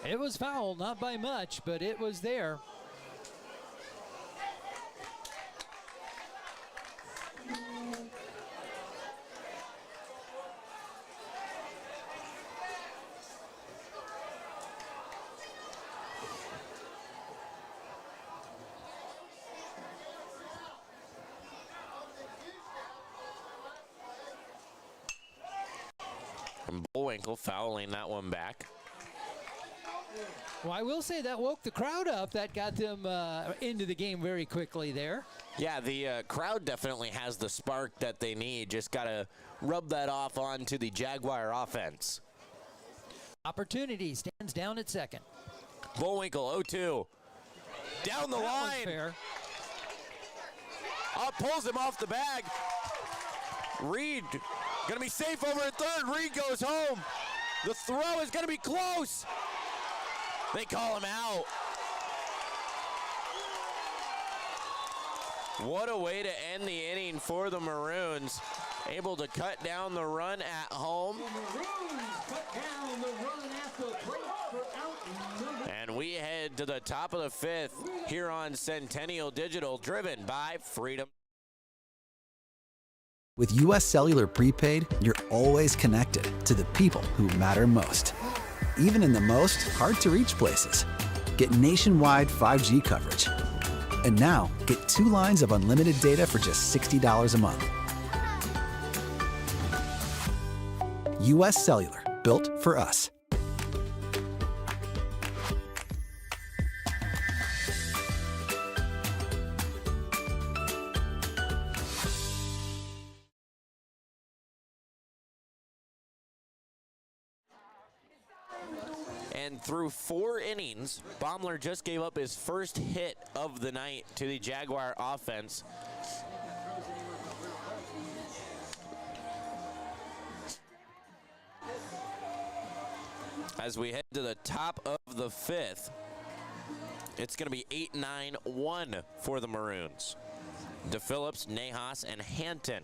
It was foul, not by much, but it was there. And Bullwinkle fouling that one back. Well, I will say that woke the crowd up. That got them into the game very quickly there. Yeah, the crowd definitely has the spark that they need. Just got to rub that off onto the Jaguar offense. Opportunity stands down at second. Bullwinkle 0-2. Down the That was line. fair. Up, pulls him off the bag. Reed going to be safe over at third. Reed goes home. The throw is going to be close. They call him out. What a way to end the inning for the Maroons. Able to cut down the run at home. The Maroons cut down the run at the plate for out number. And we head to the top of the 5th here on Centennial Digital, driven by Freedom. With U.S. Cellular Prepaid, you're always connected to the people who matter most. Even in the most hard-to-reach places. Get nationwide 5G coverage. And now, get 2 lines of unlimited data for just $60 a month. U.S. Cellular, built for us. And through 4 innings, Baumler just gave up his first hit of the night to the Jaguar offense. As we head to the top of the 5th, it's going to be 8-9-1 for the Maroons. DePhillips, Nahas, and Hanton.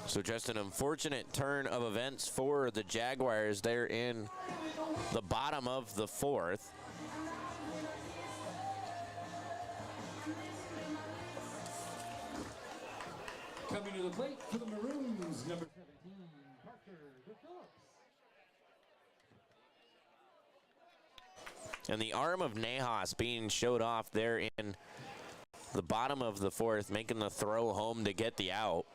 So just an unfortunate turn of events for the Jaguars. They're in the bottom of the 4th. Coming to the plate for the Maroons, number 17, Parker DePhillips. And the arm of Nahas being showed off there in the bottom of the 4th, making the throw home to get the out.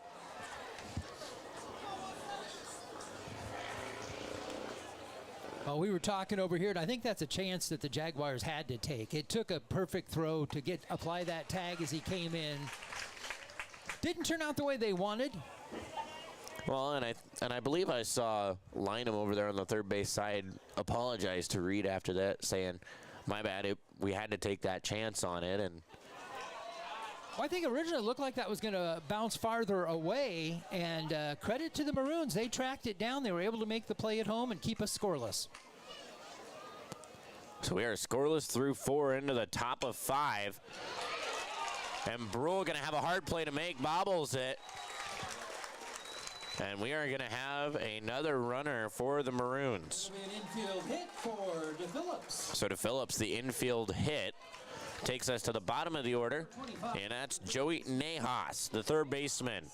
Well, we were talking over here, and I think that's a chance that the Jaguars had to take. It took a perfect throw to apply that tag as he came in. Didn't turn out the way they wanted. Well, and I believe I saw Lynham over there on the third base side apologize to Reed after that, saying, "My bad, we had to take that chance on it." And Well, I think originally it looked like that was going to bounce farther away, and credit to the Maroons. They tracked it down. They were able to make the play at home and keep us scoreless. so we are scoreless through 4 into the top of 5. And Brule going to have a hard play to make, bobbles it. And we are going to have another runner for the Maroons. An infield hit for DePhillips. So DePhillips, the infield hit, takes us to the bottom of the order, and that's Joey Nahas, the third baseman.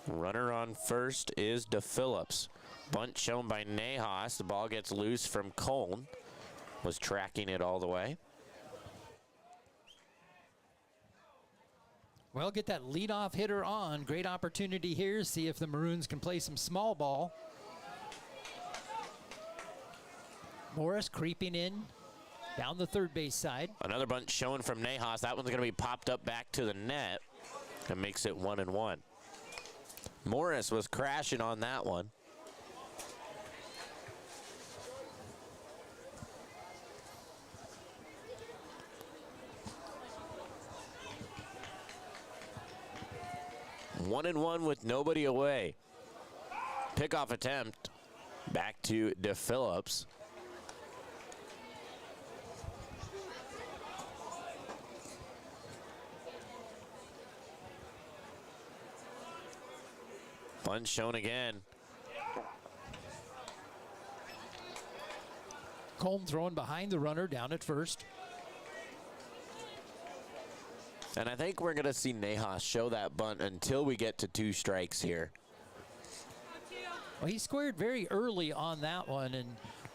Runner on first is DePhillips. Bunt shown by Nahas. The ball gets loose from Cole. Was tracking it all the way. Well, get that leadoff hitter on. Great opportunity here. See if the Maroons can play some small ball. Morris creeping in down the third base side. Another bunt shown from Nahas. That one's going to be popped up back to the net and makes it 1-1. Morris was crashing on that one. One and one with nobody away. Pickoff attempt back to DePhillips. Bunt shown again. Colm throwing behind the runner down at first. And I think we're going to see Nahas show that bunt until we get to 2 strikes here. Well, he squared very early on that one, and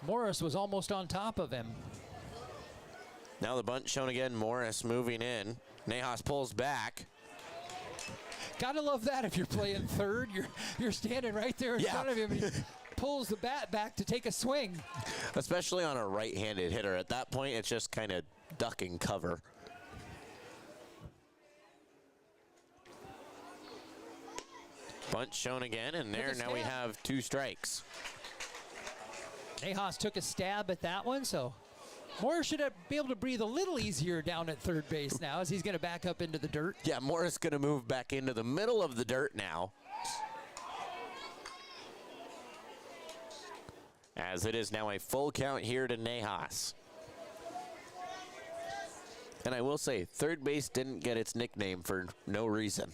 Morris was almost on top of him. Now the bunt shown again. Morris moving in. Nahas pulls back. Gotta love that if you're playing third. You're standing right there in front of him. And he pulls the bat back to take a swing. Especially on a right-handed hitter. At that point, it's just kind of ducking cover. Bunt shown again, and there now we have 2 strikes. Nahas took a stab at that one, so Morris should be able to breathe a little easier down at third base now as he's going to back up into the dirt. Yeah, Morris going to move back into the middle of the dirt now. As it is now a full count here to Nahas. And I will say, third base didn't get its nickname for no reason.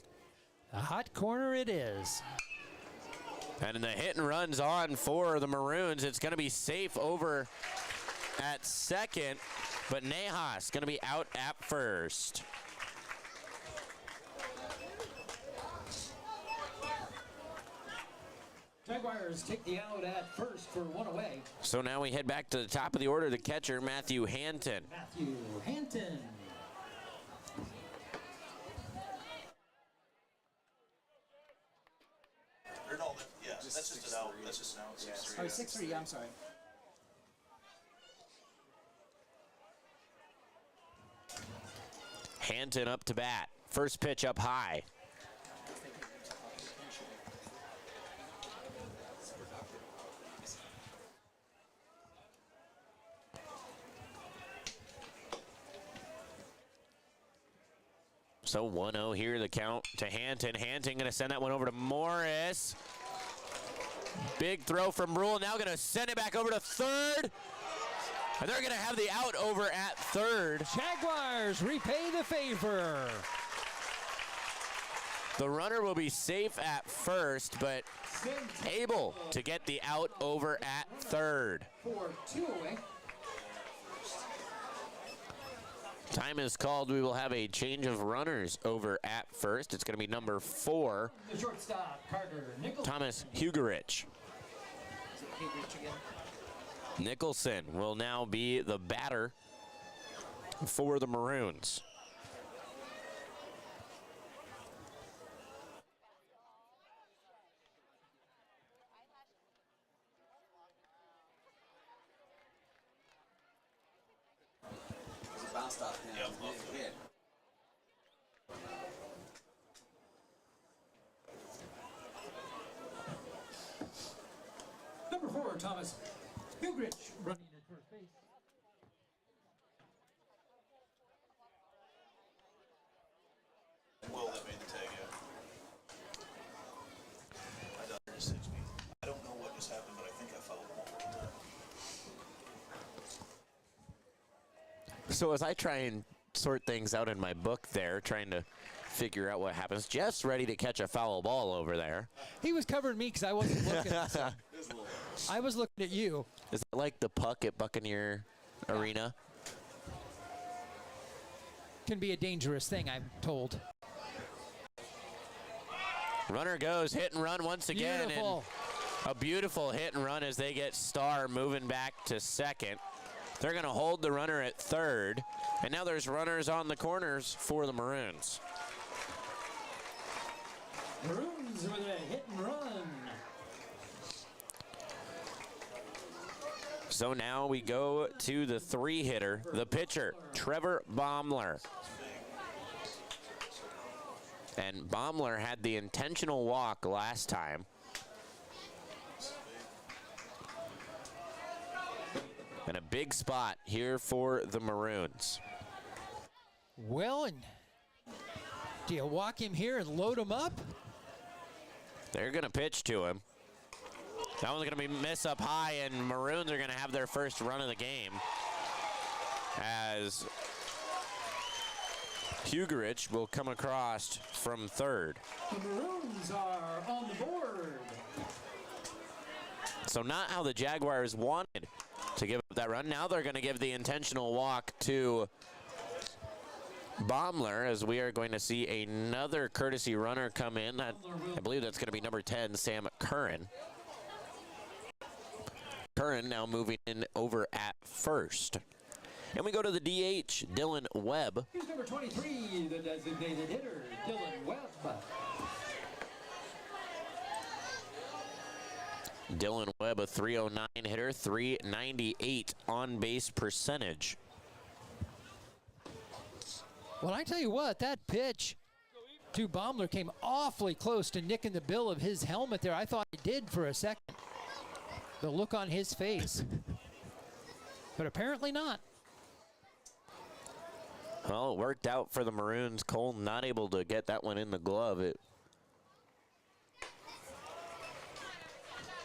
A hot corner it is. And the hit and run's on for the Maroons. It's going to be safe over at second, but Nahas going to be out at first. Jaguars take the out at first for 1 away. So now we head back to the top of the order, the catcher, Matthew Hanton. Matthew Hanton. Or no, yeah, that's just an out. That's just an out. 6-3. Oh, 6-3, yeah, I'm sorry. Hanton up to bat. First pitch up high. So 1-0 here, the count to Hanton. Hanton going to send that one over to Morris. Big throw from Brule. Now going to send it back over to third. And they're going to have the out over at third. Jaguars repay the favor. The runner will be safe at first, but able to get the out over at third. For 2 away. Time is called. We will have a change of runners over at first. It's going to be number 4, The shortstop, Carter Nicholson. Thomas Hugerich. Is it Hugerich again? Nicholson will now be the batter for the Maroons. Bounced off him. Yeah. Number 4, Thomas Hugerich running at first base. Will that made the tag, yeah. So as I try and sort things out in my book there, trying to figure out what happens, Jeff's ready to catch a foul ball over there. He was covering me because I wasn't looking. So I was looking at you. Is it like the puck at Buccaneer Arena? Can be a dangerous thing, I'm told. Runner goes, hit and run once again. Beautiful. And a beautiful hit and run as they get Starr moving back to second. They're going to hold the runner at third. And now there's runners on the corners for the Maroons. Maroons with a hit and run. So now we go to the three-hitter, the pitcher, Trevor Baumler. And Baumler had the intentional walk last time. And a big spot here for the Maroons. Well, and do you walk him here and load him up? They're going to pitch to him. That one's going to be miss up high, and Maroons are going to have their first run of the game as Hugerich will come across from third. The Maroons are on the board. So not how the Jaguars wanted to give up that run. Now they're going to give the intentional walk to Baumler, as we are going to see another courtesy runner come in. I believe that's going to be number 10, Sam Curran. Curran now moving in over at first. And we go to the DH, Dylan Webb. Here's number 23, the designated hitter, Dylan Webb. Dylan Webb, a 309 hitter, 398 on-base percentage. Well, I tell you what, that pitch to Baumler came awfully close to nicking the bill of his helmet there. I thought it did for a second. The look on his face. But apparently not. Well, it worked out for the Maroons. Cole not able to get that one in the glove.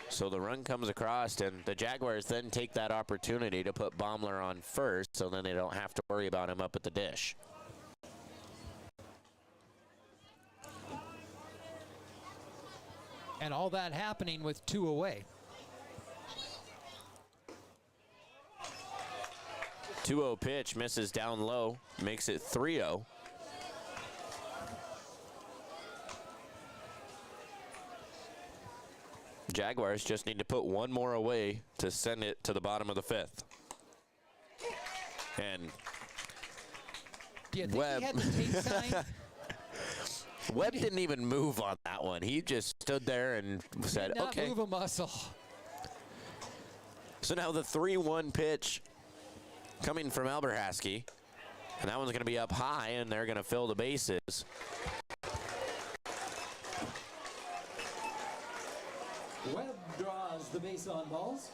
So the run comes across, and the Jaguars then take that opportunity to put Baumler on first, so then they don't have to worry about him up at the dish. And all that happening with 2 away. 2-0 pitch, misses down low, makes it 3-0. Jaguars just need to put one more away to send it to the bottom of the 5th. And Do you think Webb, he had the tape sign? Webb didn't even move on that one. He just stood there and said, Did not okay. move a muscle. So now the 3-1 pitch coming from Alberhaski. And that one's going to be up high, and they're going to fill the bases. Webb draws the base on balls.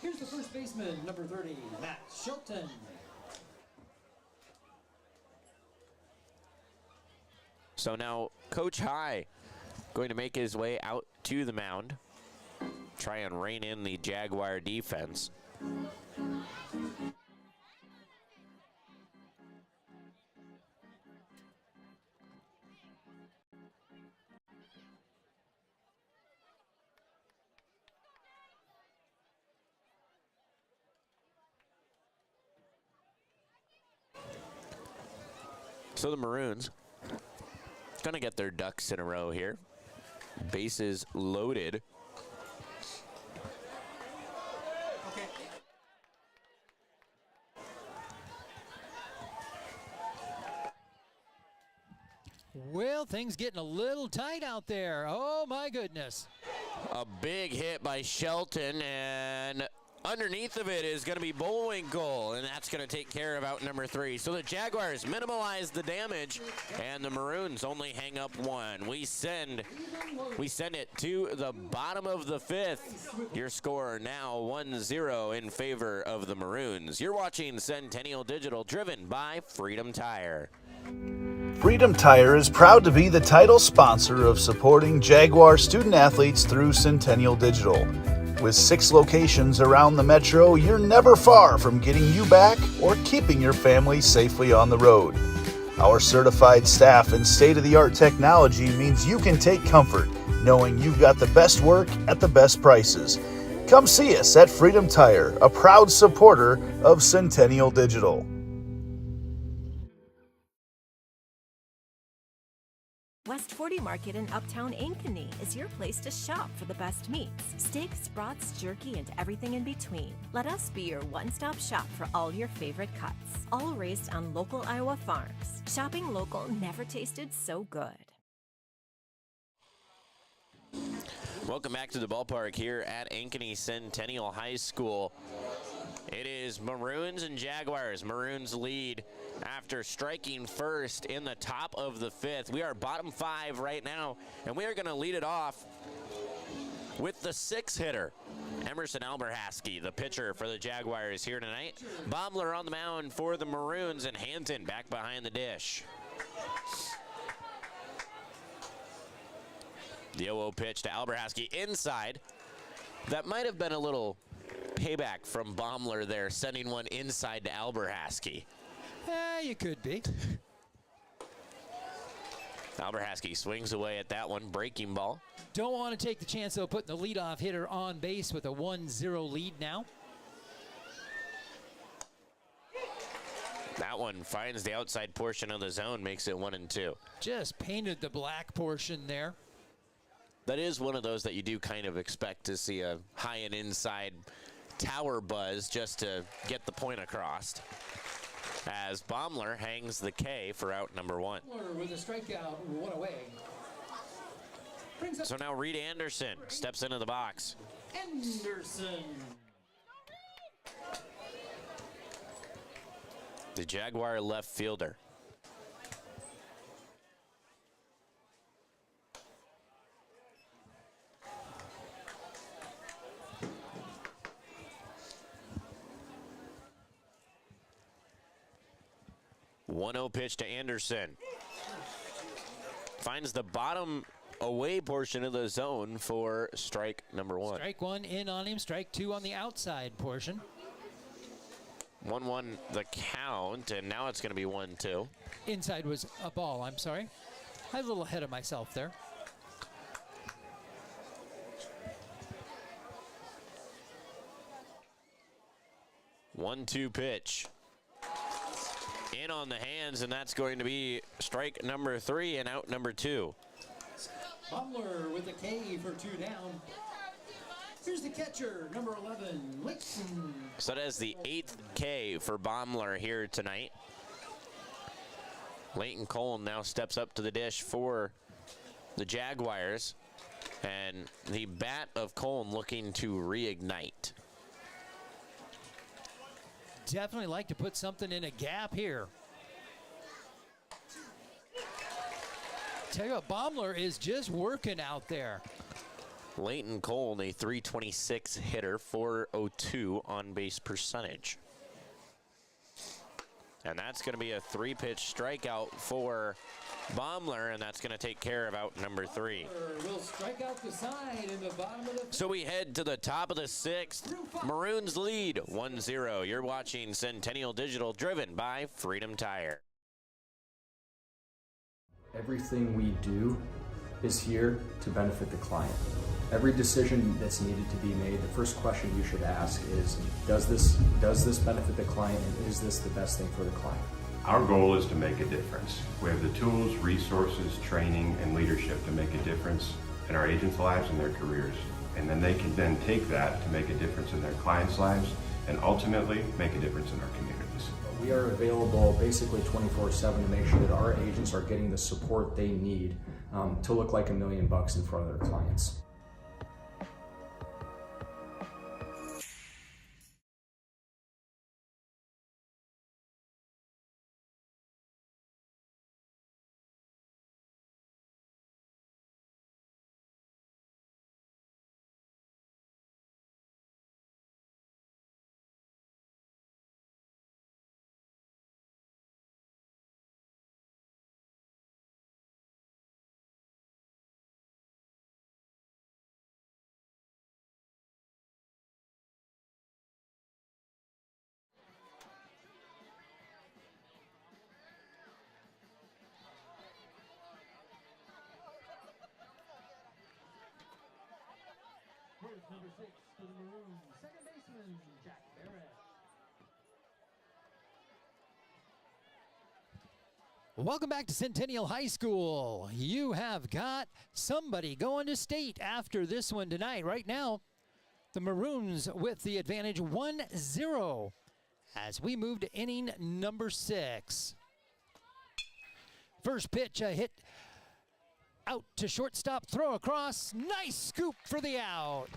Here's the first baseman, number 30, Matt Shelton. So now Coach High going to make his way out to the mound, try and rein in the Jaguar defense. So the Maroons going to get their ducks in a row here. Bases loaded. Okay. Well, things getting a little tight out there. Oh, my goodness. A big hit by Shelton, and underneath of it is going to be Bullwinkle, and that's going to take care of out number 3. So the Jaguars minimize the damage, and the Maroons only hang up one. We send it to the bottom of the 5th. Your score now 1-0 in favor of the Maroons. You're watching Centennial Digital, driven by Freedom Tire. Freedom Tire is proud to be the title sponsor of supporting Jaguar student athletes through Centennial Digital. With 6 locations around the metro, you're never far from getting you back or keeping your family safely on the road. Our certified staff and state-of-the-art technology means you can take comfort knowing you've got the best work at the best prices. Come see us at Freedom Tire, a proud supporter of Centennial Digital. West 40 Market in Uptown Ankeny is your place to shop for the best meats, steaks, brats, jerky, and everything in between. Let us be your one-stop shop for all your favorite cuts, all raised on local Iowa farms. Shopping local never tasted so good. Welcome back to the ballpark here at Ankeny Centennial High School. It is Maroons and Jaguars. Maroons lead after striking first in the top of the 5th. We are bottom 5 right now, and we are going to lead it off with the 6th hitter. Emerson Alberhaski, the pitcher for the Jaguars here tonight. Baumler on the mound for the Maroons, and Hanton back behind the dish. The 0-0 pitch to Alberhaski inside. That might have been a little payback from Baumler there, sending one inside to Alberhaski. You could be. Alberhaski swings away at that one, breaking ball. Don't want to take the chance of putting the leadoff hitter on base with a 1-0 lead now. That one finds the outside portion of the zone, makes it 1-2. Just painted the black portion there. That is one of those that you do kind of expect to see a high and inside tower buzz just to get the point across. As Baumler hangs the K for out number 1. With a strikeout, 1 away. So now Reed Anderson steps into the box. Anderson. The Jaguar left fielder. One-0 pitch to Anderson. Finds the bottom away portion of the zone for strike number 1. Strike 1 in on him, strike 2 on the outside portion. 1-1 the count, and now it's going to be 1-2. Inside was a ball, I'm sorry. I was a little ahead of myself there. One-two pitch. In on the hands, and that's going to be strike number 3 and out number 2. Baumler with a K for 2 down. Here's the catcher, number 11, Layton. So that is the 8th K for Baumler here tonight. Leighton Cole now steps up to the dish for the Jaguars, and the bat of Cole looking to reignite. Definitely like to put something in a gap here. Tell you what, Baumler is just working out there. Leighton Cole, a .326 hitter, .402 on base percentage. And that's going to be a 3-pitch strikeout for Baumler, and that's going to take care of out number 3. Will strike out the side in the bottom of the... So we head to the top of the 6th. Maroons lead 1-0. You're watching Centennial Digital, driven by Freedom Tire. Everything we do is here to benefit the client. Every decision that's needed to be made, the first question you should ask is, does this benefit the client, and is this the best thing for the client? Our goal is to make a difference. We have the tools, resources, training, and leadership to make a difference in our agents' lives and their careers. And then they can then take that to make a difference in their clients' lives and ultimately make a difference in our communities. We are available basically 24/7 to make sure that our agents are getting the support they need to look like $1 million in front of their clients. Starts number 6 for the Maroons, second baseman, Jack Barrett. Welcome back to Centennial High School. You have got somebody going to state after this one tonight. Right now, the Maroons with the advantage 1-0 as we move to inning number 6. First pitch, a hit out to shortstop, throw across, nice scoop for the out.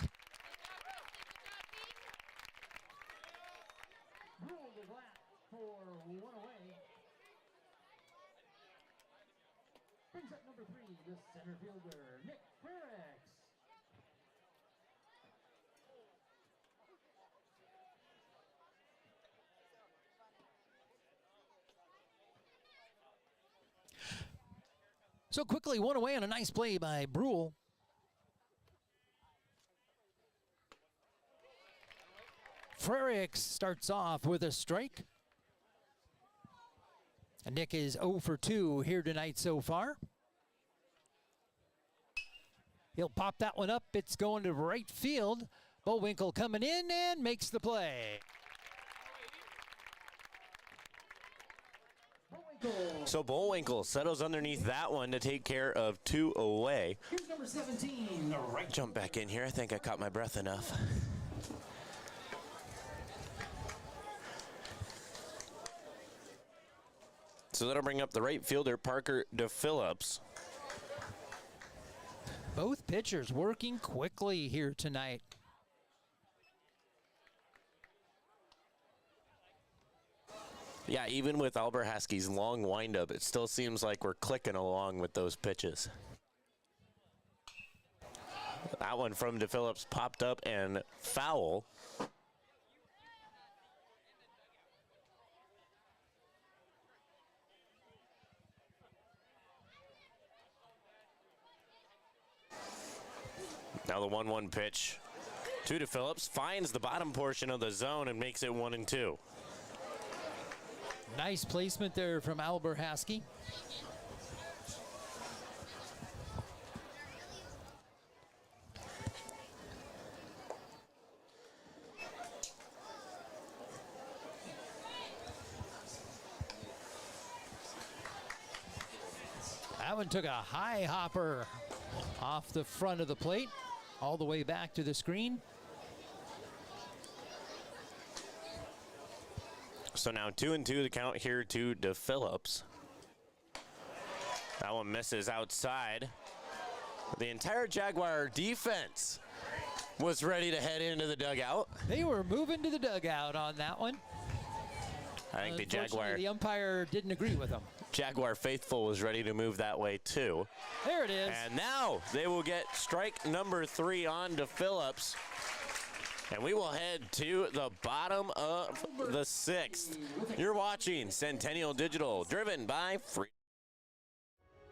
Ruled is lap for one away. Brings up number 3, the center fielder, Nick Frericks. So quickly, one away on a nice play by Brule. Frericks starts off with a strike. And Nick is 0 for 2 here tonight so far. He'll pop that one up. It's going to right field. Bullwinkle coming in and makes the play. So Bullwinkle settles underneath that one to take care of 2 away. Here's number 17, the right. Jump back in here. I think I caught my breath enough. So that'll bring up the right fielder, Parker DePhillips. Both pitchers working quickly here tonight. Yeah, even with Alberhaski's long windup, it still seems like we're clicking along with those pitches. That one from DePhillips popped up and foul. Now the 1-1 pitch to DePhillips, finds the bottom portion of the zone and makes it 1-2. Nice placement there from Alberhaski. That one took a high hopper off the front of the plate, all the way back to the screen. So now 2-2 the count here to DePhillips. That one misses outside. The entire Jaguar defense was ready to head into the dugout. They were moving to the dugout on that one. I think the Jaguar, the umpire didn't agree with them. Jaguar faithful was ready to move that way too. There it is. And now they will get strike number 3 on DePhillips. And we will head to the bottom of the 6th. You're watching Centennial Digital, driven by Free.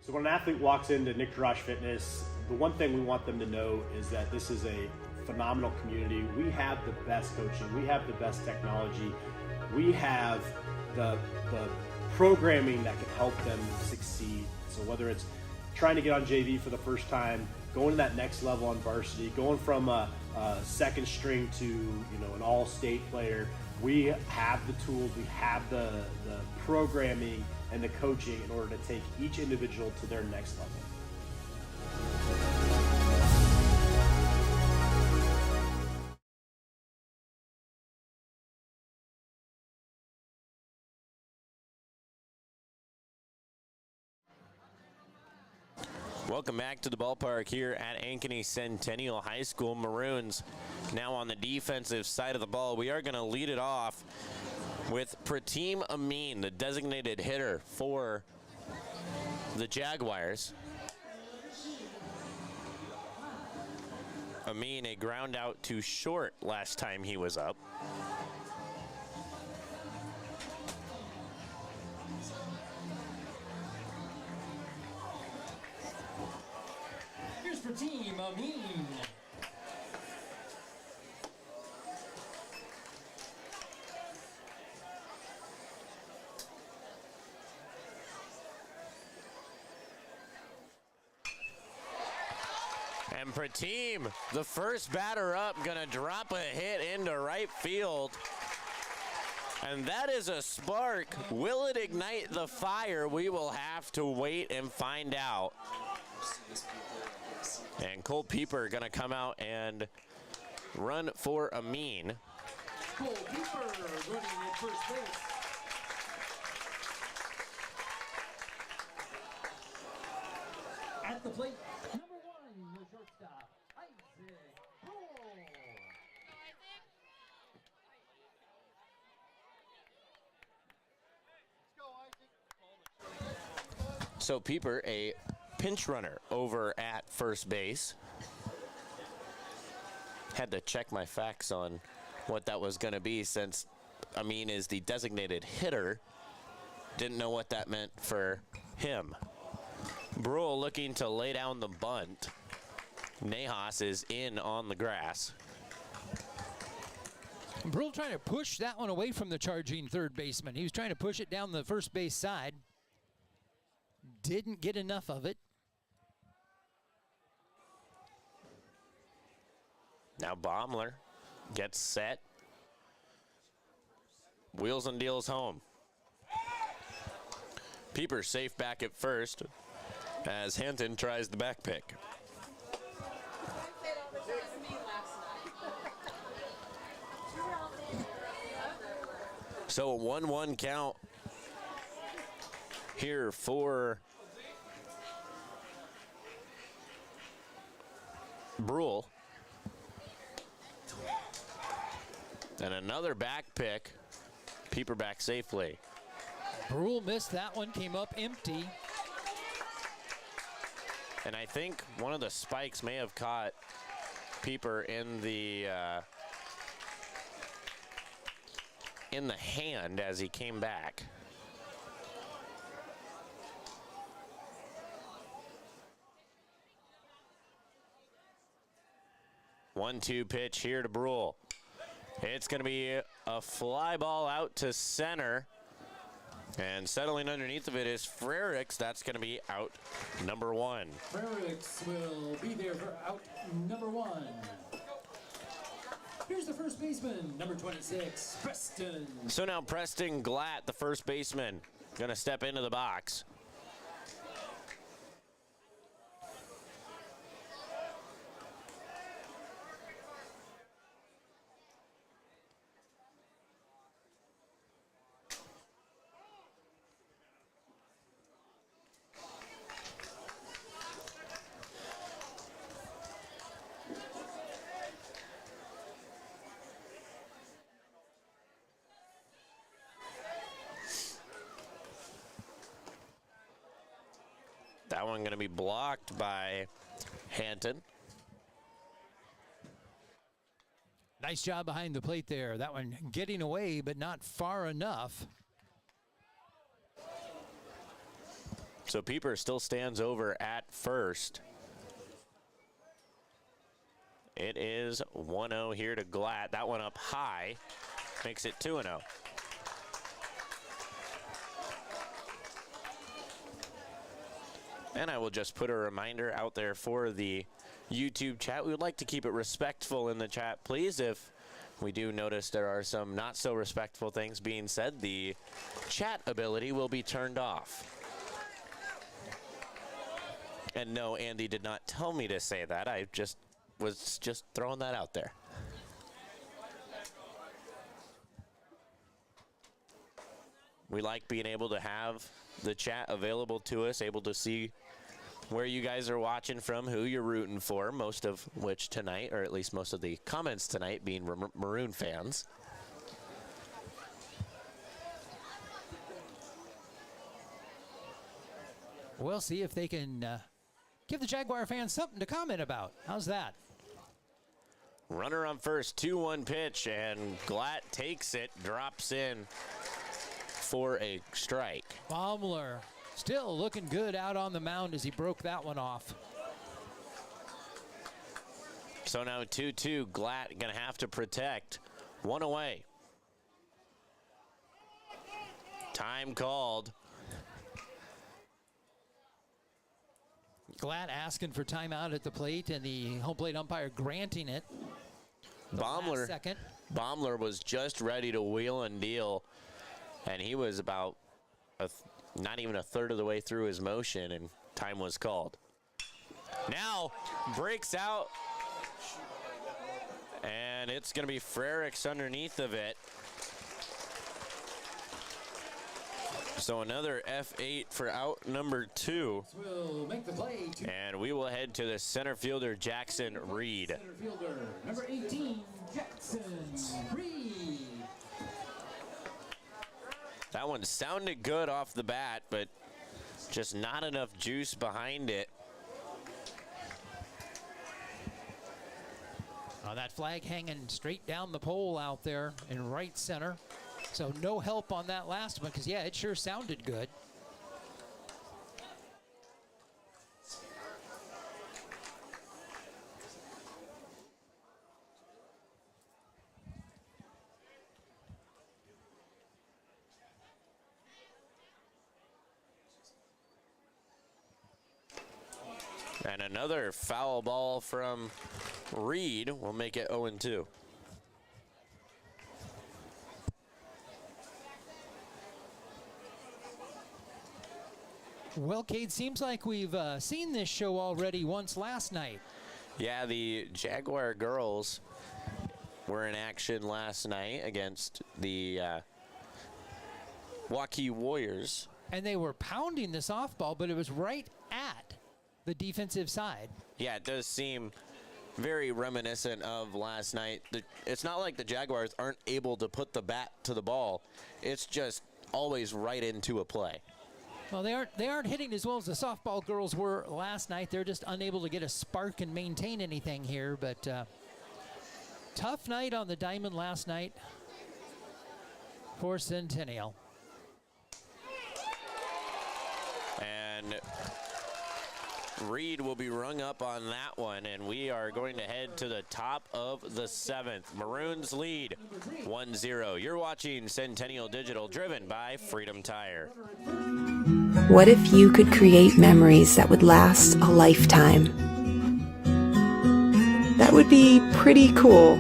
So when an athlete walks into Nick Fitness, the one thing we want them to know is that this is a phenomenal community. We have the best coaching. We have the best technology. We have the programming that can help them succeed. So whether it's trying to get on JV for the first time, going to that next level on varsity, going from a second string to an all-state player, we have the tools, we have the programming and the coaching in order to take each individual to their next level. Welcome back to the ballpark here at Ankeny Centennial High School. Maroons now on the defensive side of the ball. We are going to lead it off with Prateem Amin, the designated hitter for the Jaguars. Amin, a ground out to short last time he was up. For Team Amin. And Prateem, the first batter up, gonna drop a hit into right field. And that is a spark. Will it ignite the fire? We will have to wait and find out. And Cole Pieper gonna come out and run for Amin. Cole Pieper running at first base. At the plate, number 1, the shortstop, Isaac Cole. So Pieper, a pinch runner over at first base. Had to check my facts on what that was going to be since Amin is the designated hitter. Didn't know what that meant for him. Brule looking to lay down the bunt. Nahas is in on the grass. Brule trying to push that one away from the charging third baseman. He was trying to push it down the first base side. Didn't get enough of it. Now Baumler gets set. Wheels and deals home. Pieper safe back at first as Hinton tries the back pick. So a 1-1 count here for Brule. And another back pick. Pieper back safely. Brule missed that one, came up empty. And I think one of the spikes may have caught Pieper in the hand as he came back. One-two pitch here to Brule. It's going to be a fly ball out to center. And settling underneath of it is Frericks. That's going to be out number 1. Frericks will be there for out number 1. Here's the first baseman, number 26, Preston. So now Preston Glatt, the first baseman, going to step into the box. That one going to be blocked by Hanton. Nice job behind the plate there. That one getting away, but not far enough. So Pieper still stands over at first. It is 1-0 here to Glatt. That one up high makes it 2-0. And I will just put a reminder out there for the YouTube chat. We would like to keep it respectful in the chat, please. If we do notice there are some not so respectful things being said, the chat ability will be turned off. And no, Andy did not tell me to say that. I was just throwing that out there. We like being able to have the chat available to us, able to see where you guys are watching from, who you're rooting for, most of which tonight, or at least most of the comments tonight being Maroon fans. We'll see if they can give the Jaguar fans something to comment about. How's that? Runner on first, 2-1 pitch, and Glatt takes it, drops in for a strike. Baumler still looking good out on the mound as he broke that one off. So now 2-2, Glatt gonna have to protect. One away. Time called. Glad asking for timeout at the plate and the home plate umpire granting it. Baumler was just ready to wheel and deal, and he was about not even a third of the way through his motion, and time was called. Now breaks out, and it's going to be Frericks underneath of it. So another F8 for out number 2. Will make the play. And we will head to the center fielder, Jackson Reed. Center fielder, number 18, Jackson Reed. That one sounded good off the bat, but just not enough juice behind it. That flag hanging straight down the pole out there in right center. So no help on that last one because, yeah, it sure sounded good. And another foul ball from Reed will make it 0-2. Well, Cade, seems like we've seen this show already once last night. Yeah, the Jaguar girls were in action last night against the Waukee Warriors. And they were pounding the softball, but it was right at the defensive side. Yeah, it does seem very reminiscent of last night. It's not like the Jaguars aren't able to put the bat to the ball. It's just always right into a play. Well, they aren't hitting as well as the softball girls were last night. They're just unable to get a spark and maintain anything here. But tough night on the diamond last night for Centennial. And Reed will be rung up on that one, and we are going to head to the top of the 7th. Maroons lead 1-0. You're watching Centennial Digital, driven by Freedom Tire. What if you could create memories that would last a lifetime? That would be pretty cool.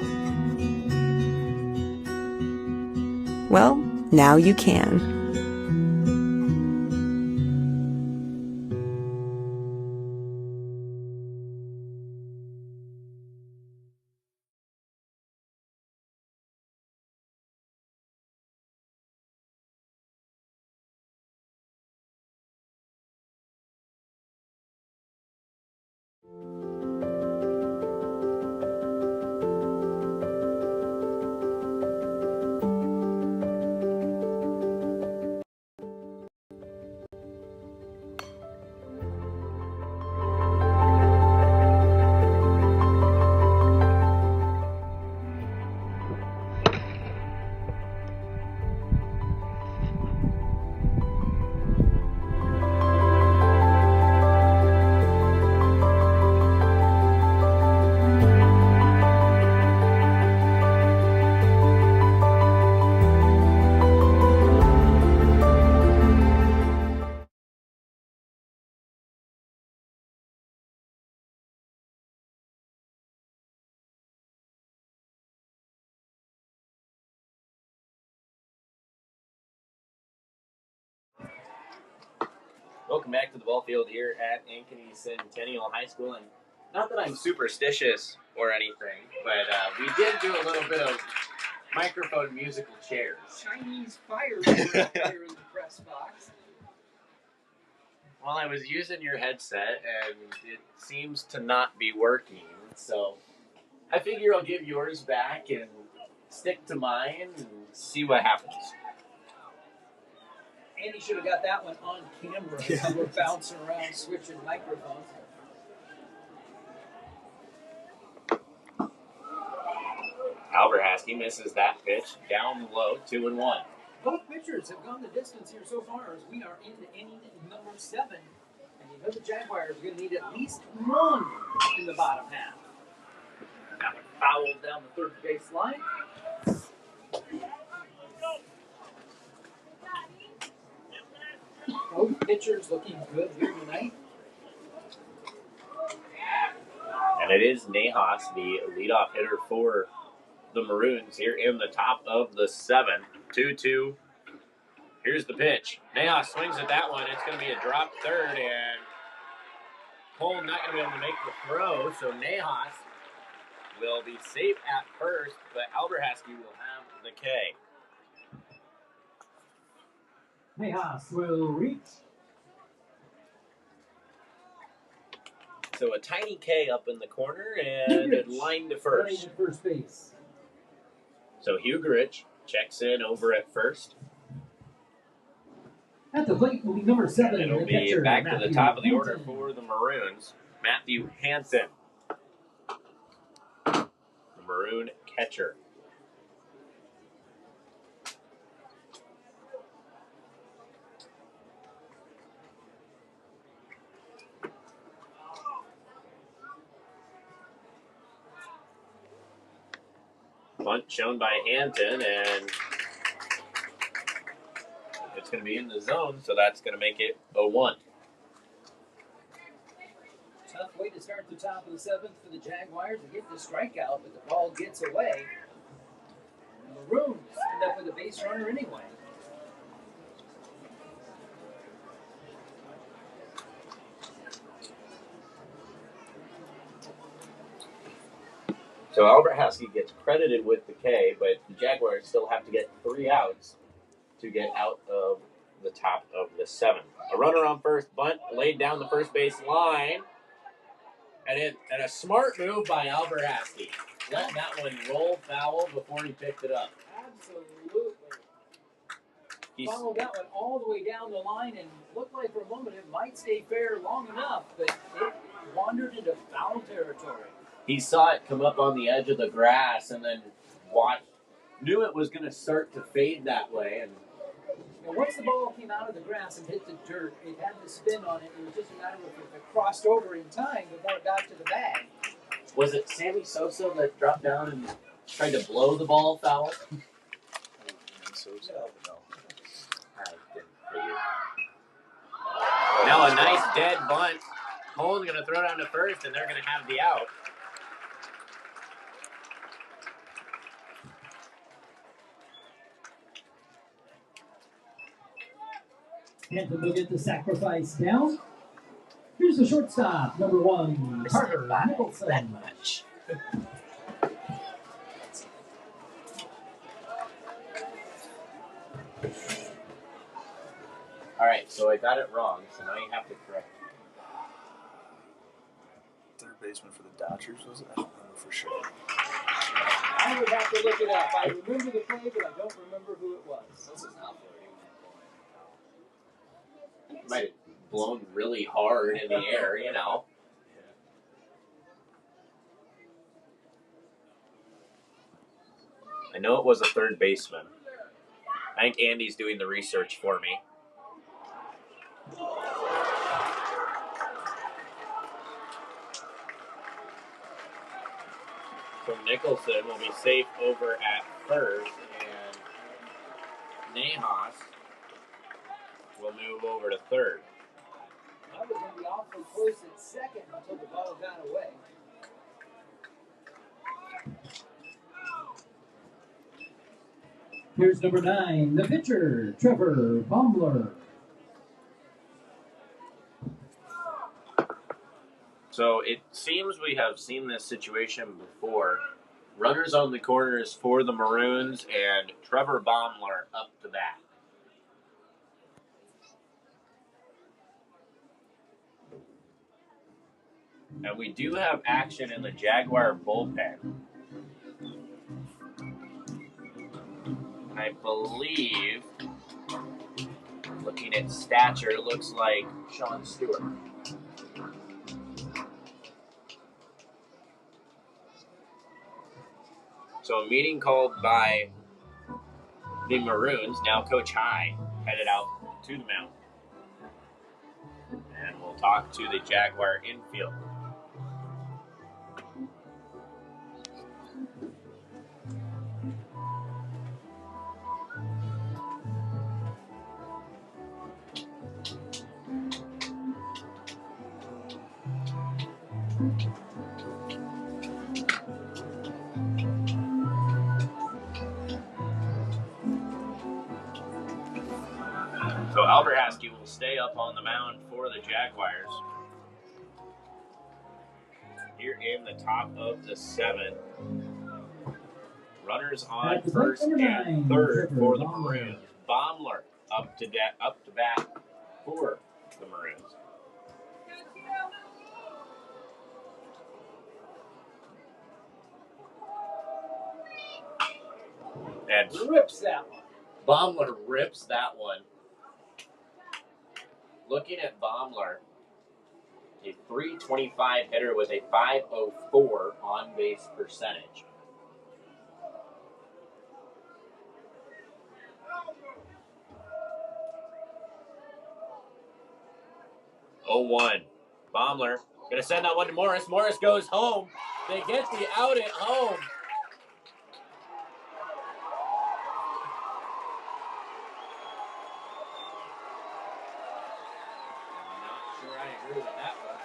Well, now you can. Welcome back to the ball field here at Ankeny Centennial High School. And not that I'm superstitious or anything, but we did do a little bit of microphone musical chairs. Chinese fireworks up here in the press box. Well, I was using your headset, and it seems to not be working. So I figure I'll give yours back and stick to mine and see what happens. Andy should have got that one on camera. Yeah. We're bouncing around, switching microphones. Alberhaski misses that pitch down low, 2-1. Both pitchers have gone the distance here so far as we are into inning number 7. And you know the Jaguars are going to need at least one in the bottom half. That one fouled down the third base line. Both pitchers looking good here tonight. And it is Nahas, the leadoff hitter for the Maroons here in the top of the 7th. 2-2. Here's the pitch. Nahas swings at that one. It's going to be a drop third, and Cole not going to be able to make the throw, so Nahas will be safe at first, but Alberhaski will have the K. Nahas will reach. So a tiny K up in the corner and a line to first. Running to first base. So Hugerich checks in over at first. At the plate will be number 7. And it'll be catcher, back to Matthew the top of the order Hansen. for the Maroons. Matthew Hansen, the Maroon catcher. Bunt shown by Hansen, and it's going to be in the zone, so that's going to make it 0-1. Tough way to start the top of the 7th for the Jaguars to get the strikeout, but the ball gets away. And the Maroons end up with a base runner anyway. So Alberhaski gets credited with the K, but the Jaguars still have to get 3 outs to get out of the top of the 7th. A runner on first, bunt laid down the first base line, and a smart move by Alberhaski. Let that one roll foul before he picked it up. Absolutely. Followed that one all the way down the line and looked like for a moment it might stay fair long enough, but it wandered into foul territory. He saw it come up on the edge of the grass and then knew it was going to start to fade that way. And once the ball came out of the grass and hit the dirt, it had the spin on it. It was just a matter of if it crossed over in time before it got to the bag. Was it Sammy Sosa that dropped down and tried to blow the ball foul? I didn't figure. Now a nice dead bunt. Cole's going to throw down to first, and they're going to have the out. Hansen will get the sacrifice down. Here's the shortstop, number 1, Carter Nicholson. That much. All right, so I got it wrong, so now you have to correct me. Third baseman for the Dodgers, was it? I don't remember for sure. I would have to look it up. I remember the play, but I don't remember who it was. This is not flirting. Might have blown really hard in the air, you know. I know it was a third baseman. I think Andy's doing the research for me. So Nicholson will be safe over at first, and Nahas will move over to third. That was going to be awfully close at second until the ball got away. Here's number 9, the pitcher, Trevor Baumler. So it seems we have seen this situation before. Runners on the corners for the Maroons, and Trevor Baumler up to bat. And we do have action in the Jaguar bullpen. And I believe, looking at stature, it looks like Sean Stewart. So a meeting called by the Maroons, now Coach High, headed out to the mound. And we'll talk to the Jaguar infield. So IAHSAA will stay up on the mound for the Jaguars. Here in the top of the 7th. Runners on first and third for the Maroons. Baumler up to bat for the Maroons. And rips that one. Baumler rips that one. Looking at Baumler, a .325 hitter with a .504 on-base percentage. Oh, 1. Baumler gonna send that one to Morris. Morris goes home. They get the out at home. I'm not sure I agree with that one.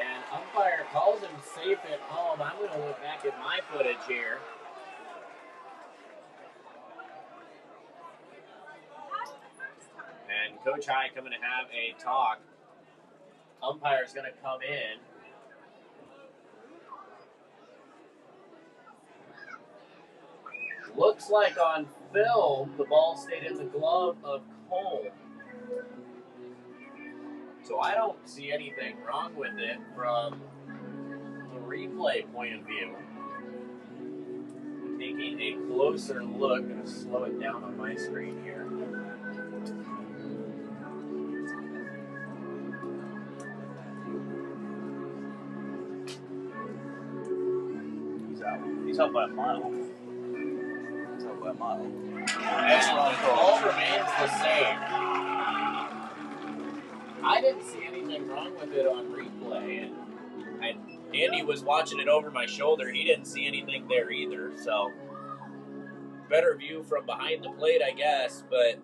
And umpire calls him safe at home. I'm going to look back at my footage here. And Coach High coming to have a talk. Umpire's going to come in. Looks like on film, the ball stayed in the glove of Cole. So I don't see anything wrong with it from the replay point of view. Taking a closer look, I'm going to slow it down on my screen here. He's out by a mile. He's out by a mile. And the ball remains the same. I didn't see anything wrong with it on replay, and Andy was watching it over my shoulder. He didn't see anything there either, so better view from behind the plate, I guess, but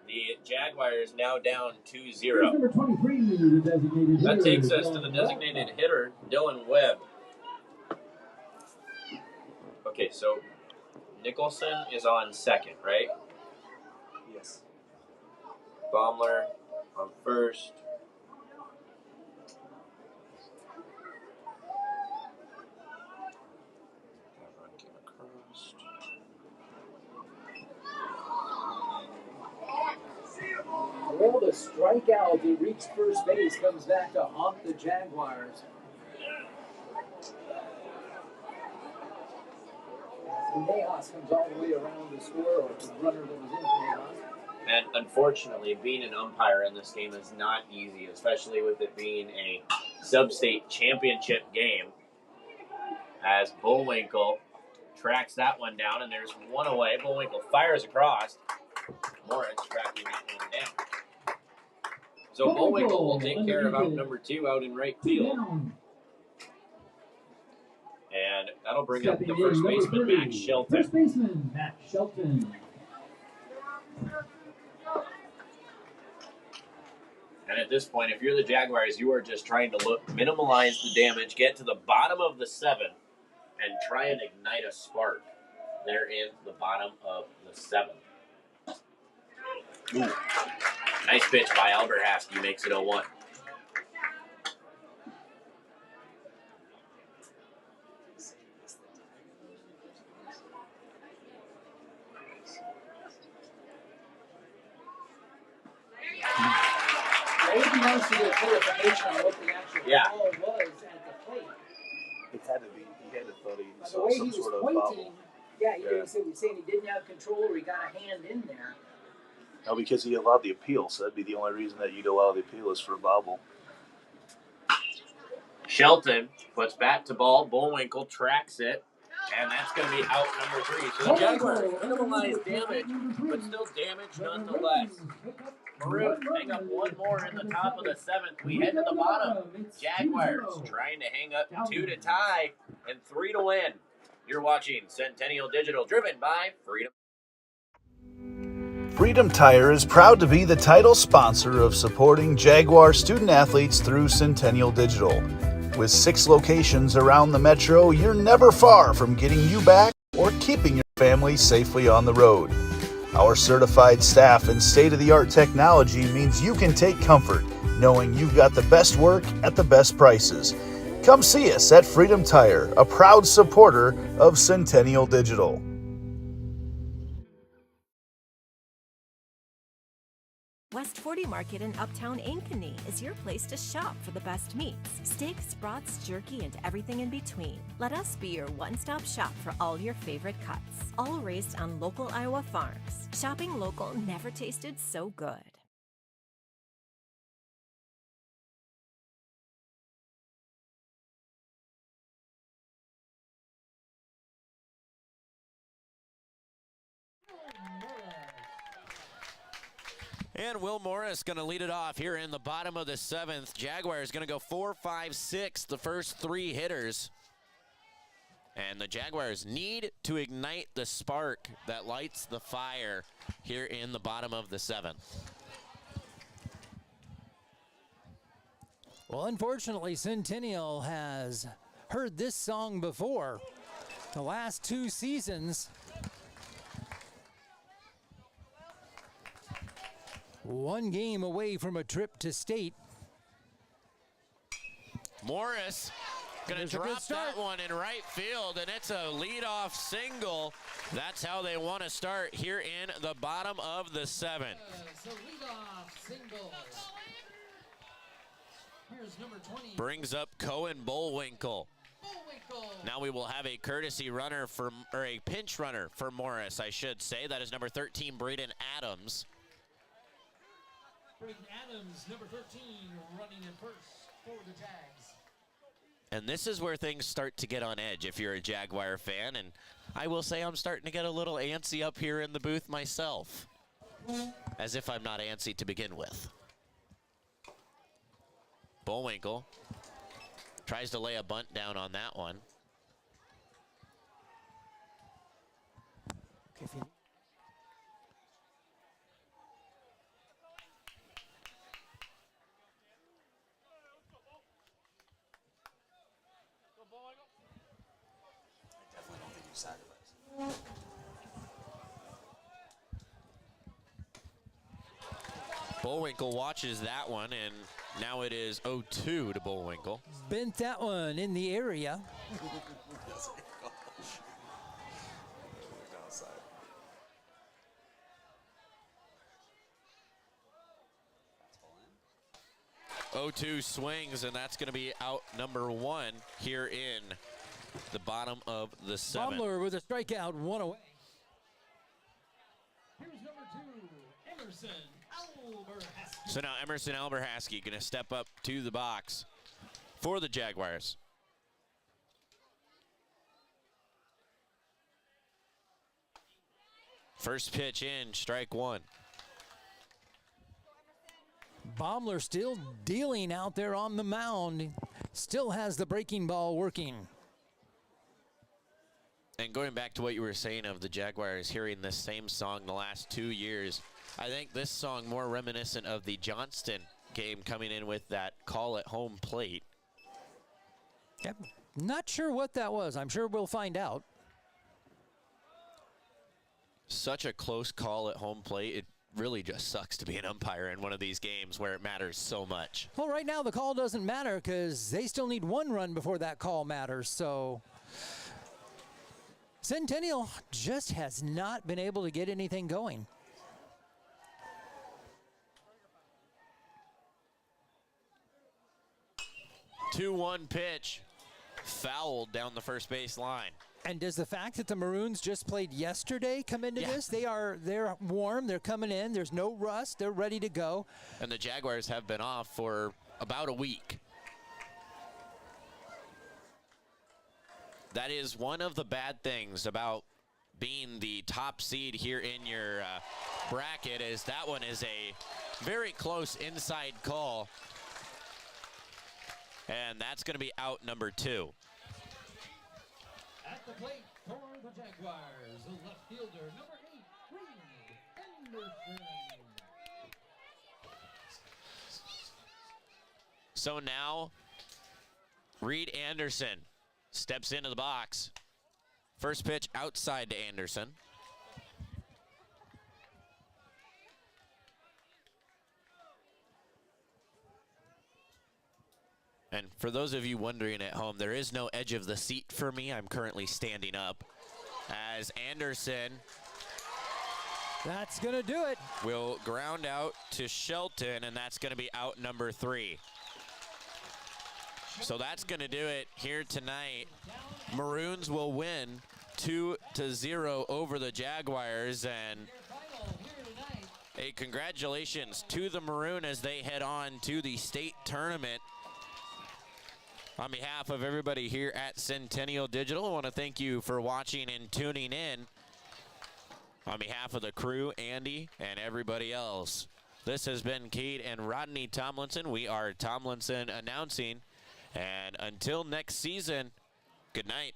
the Jaguars now down 2-0. Number 23, the designated That hitter, takes us to the designated hitter, Dylan Webb. Okay, so Nicholson is on second, right? Yes. Baumler on first. Well, the strikeout, he reached first base, comes back to haunt the Jaguars. Nejas comes all the way around to score, or the runner that was in Nejas. And unfortunately, being an umpire in this game is not easy, especially with it being a sub-state championship game. As Bullwinkle tracks that one down, and there's one away. Bullwinkle fires across. Morris tracking that one down. So Bullwinkle will take care of out number 2 out in right field. And that'll bring up the first baseman, Max Shelton. First baseman, Max Shelton. And at this point, if you're the Jaguars, you are just trying to minimize the damage, get to the bottom of the 7th, and try and ignite a spark there in the bottom of the 7th. Ooh. Nice pitch by IAHSAA, makes it 0-1. It would be nice to get clarification on what the actual call was at the plate. It had to be. He had to thought he By the saw way some he was sort of pointing, bobble. he was saying he didn't have control or he got a hand in there. No, because he allowed the appeal, so that'd be the only reason that you'd allow the appeal is for a bobble. Shelton puts bat to ball. Bullwinkle tracks it, and that's going to be out number 3. So the Jaguars minimize damage, but still damage nonetheless. Maroons hang up one more in the top of the 7th. We head to the bottom. Jaguars trying to hang up 2 to tie and 3 to win. You're watching Centennial Digital, driven by Freedom. Freedom Tire is proud to be the title sponsor of supporting Jaguar student athletes through Centennial Digital. With 6 locations around the metro, you're never far from getting you back or keeping your family safely on the road. Our certified staff and state-of-the-art technology means you can take comfort knowing you've got the best work at the best prices. Come see us at Freedom Tire, a proud supporter of Centennial Digital. West 40 Market in Uptown Ankeny is your place to shop for the best meats, steaks, brats, jerky, and everything in between. Let us be your one-stop shop for all your favorite cuts, all raised on local Iowa farms. Shopping local never tasted so good. And Will Morris going to lead it off here in the bottom of the 7th. Jaguars going to go 4, 5, 6, the first 3 hitters. And the Jaguars need to ignite the spark that lights the fire here in the bottom of the 7th. Well, unfortunately, Centennial has heard this song before. The last 2 seasons, one game away from a trip to state. Morris going to drop that one in right field, and it's a leadoff single. That's how they want to start here in the bottom of the 7th. So leadoff single. Here's number 20. Brings up Cohen Bullwinkle. Now we will have a courtesy runner for, or a pinch runner for Morris, I should say. That is number 13, Braden Adams. Braden Adams, number 13, running in first for the Jags. And this is where things start to get on edge if you're a Jaguar fan. And I will say I'm starting to get a little antsy up here in the booth myself. As if I'm not antsy to begin with. Bullwinkle tries to lay a bunt down on that one. Bullwinkle watches that one, and now it is 0-2 to Bullwinkle. Bent that one in the area. O2 swings, and that's going to be out number 1 here in the bottom of the 7th. Baumler with a strikeout, 1 away. Here's number 2, Emerson Alberhaski. So now Emerson Alberhaski going to step up to the box for the Jaguars. First pitch in, strike 1. Baumler still dealing out there on the mound. Still has the breaking ball working. And going back to what you were saying of the Jaguars hearing this same song the last 2 years, I think this song more reminiscent of the Johnston game coming in with that call at home plate. Yep. Not sure what that was. I'm sure we'll find out. Such a close call at home plate. It really just sucks to be an umpire in one of these games where it matters so much. Well, right now the call doesn't matter because they still need 1 run before that call matters. So Centennial just has not been able to get anything going. Two-one pitch, fouled down the first base line. And does the fact that the Maroons just played yesterday come into this? They're warm, they're coming in, there's no rust, they're ready to go. And the Jaguars have been off for about a week. That is one of the bad things about being the top seed here in your bracket, is that one is a very close inside call. And that's going to be out number 2. At the plate for the Jaguars, the left fielder, number 8, Reed Anderson. So now, Reed Anderson steps into the box First pitch outside to Anderson. And for those of you wondering at home, there is no edge of the seat for me. I'm currently standing up as Anderson. That's going to do it. Will ground out to Shelton, and that's going to be out number 3. So that's going to do it here tonight. Maroons will win 2-0 over the Jaguars, and a congratulations to the Maroon as they head on to the state tournament. On behalf of everybody here at Centennial Digital, I want to thank you for watching and tuning in. On behalf of the crew, Andy, and everybody else, this has been Cade and Rodney Tomlinson. We are Tomlinson announcing. And until next season, good night.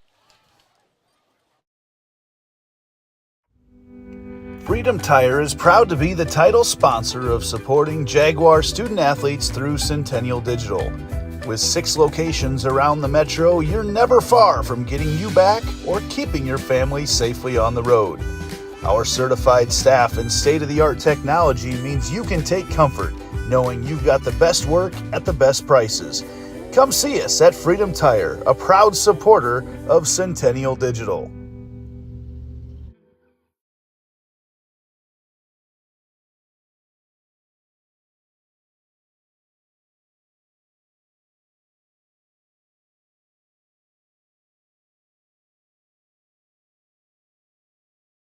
Freedom Tire is proud to be the title sponsor of supporting Jaguar student athletes through Centennial Digital. With 6 locations around the metro, you're never far from getting you back or keeping your family safely on the road. Our certified staff and state-of-the-art technology means you can take comfort knowing you've got the best work at the best prices. Come see us at Freedom Tire, a proud supporter of Centennial Digital.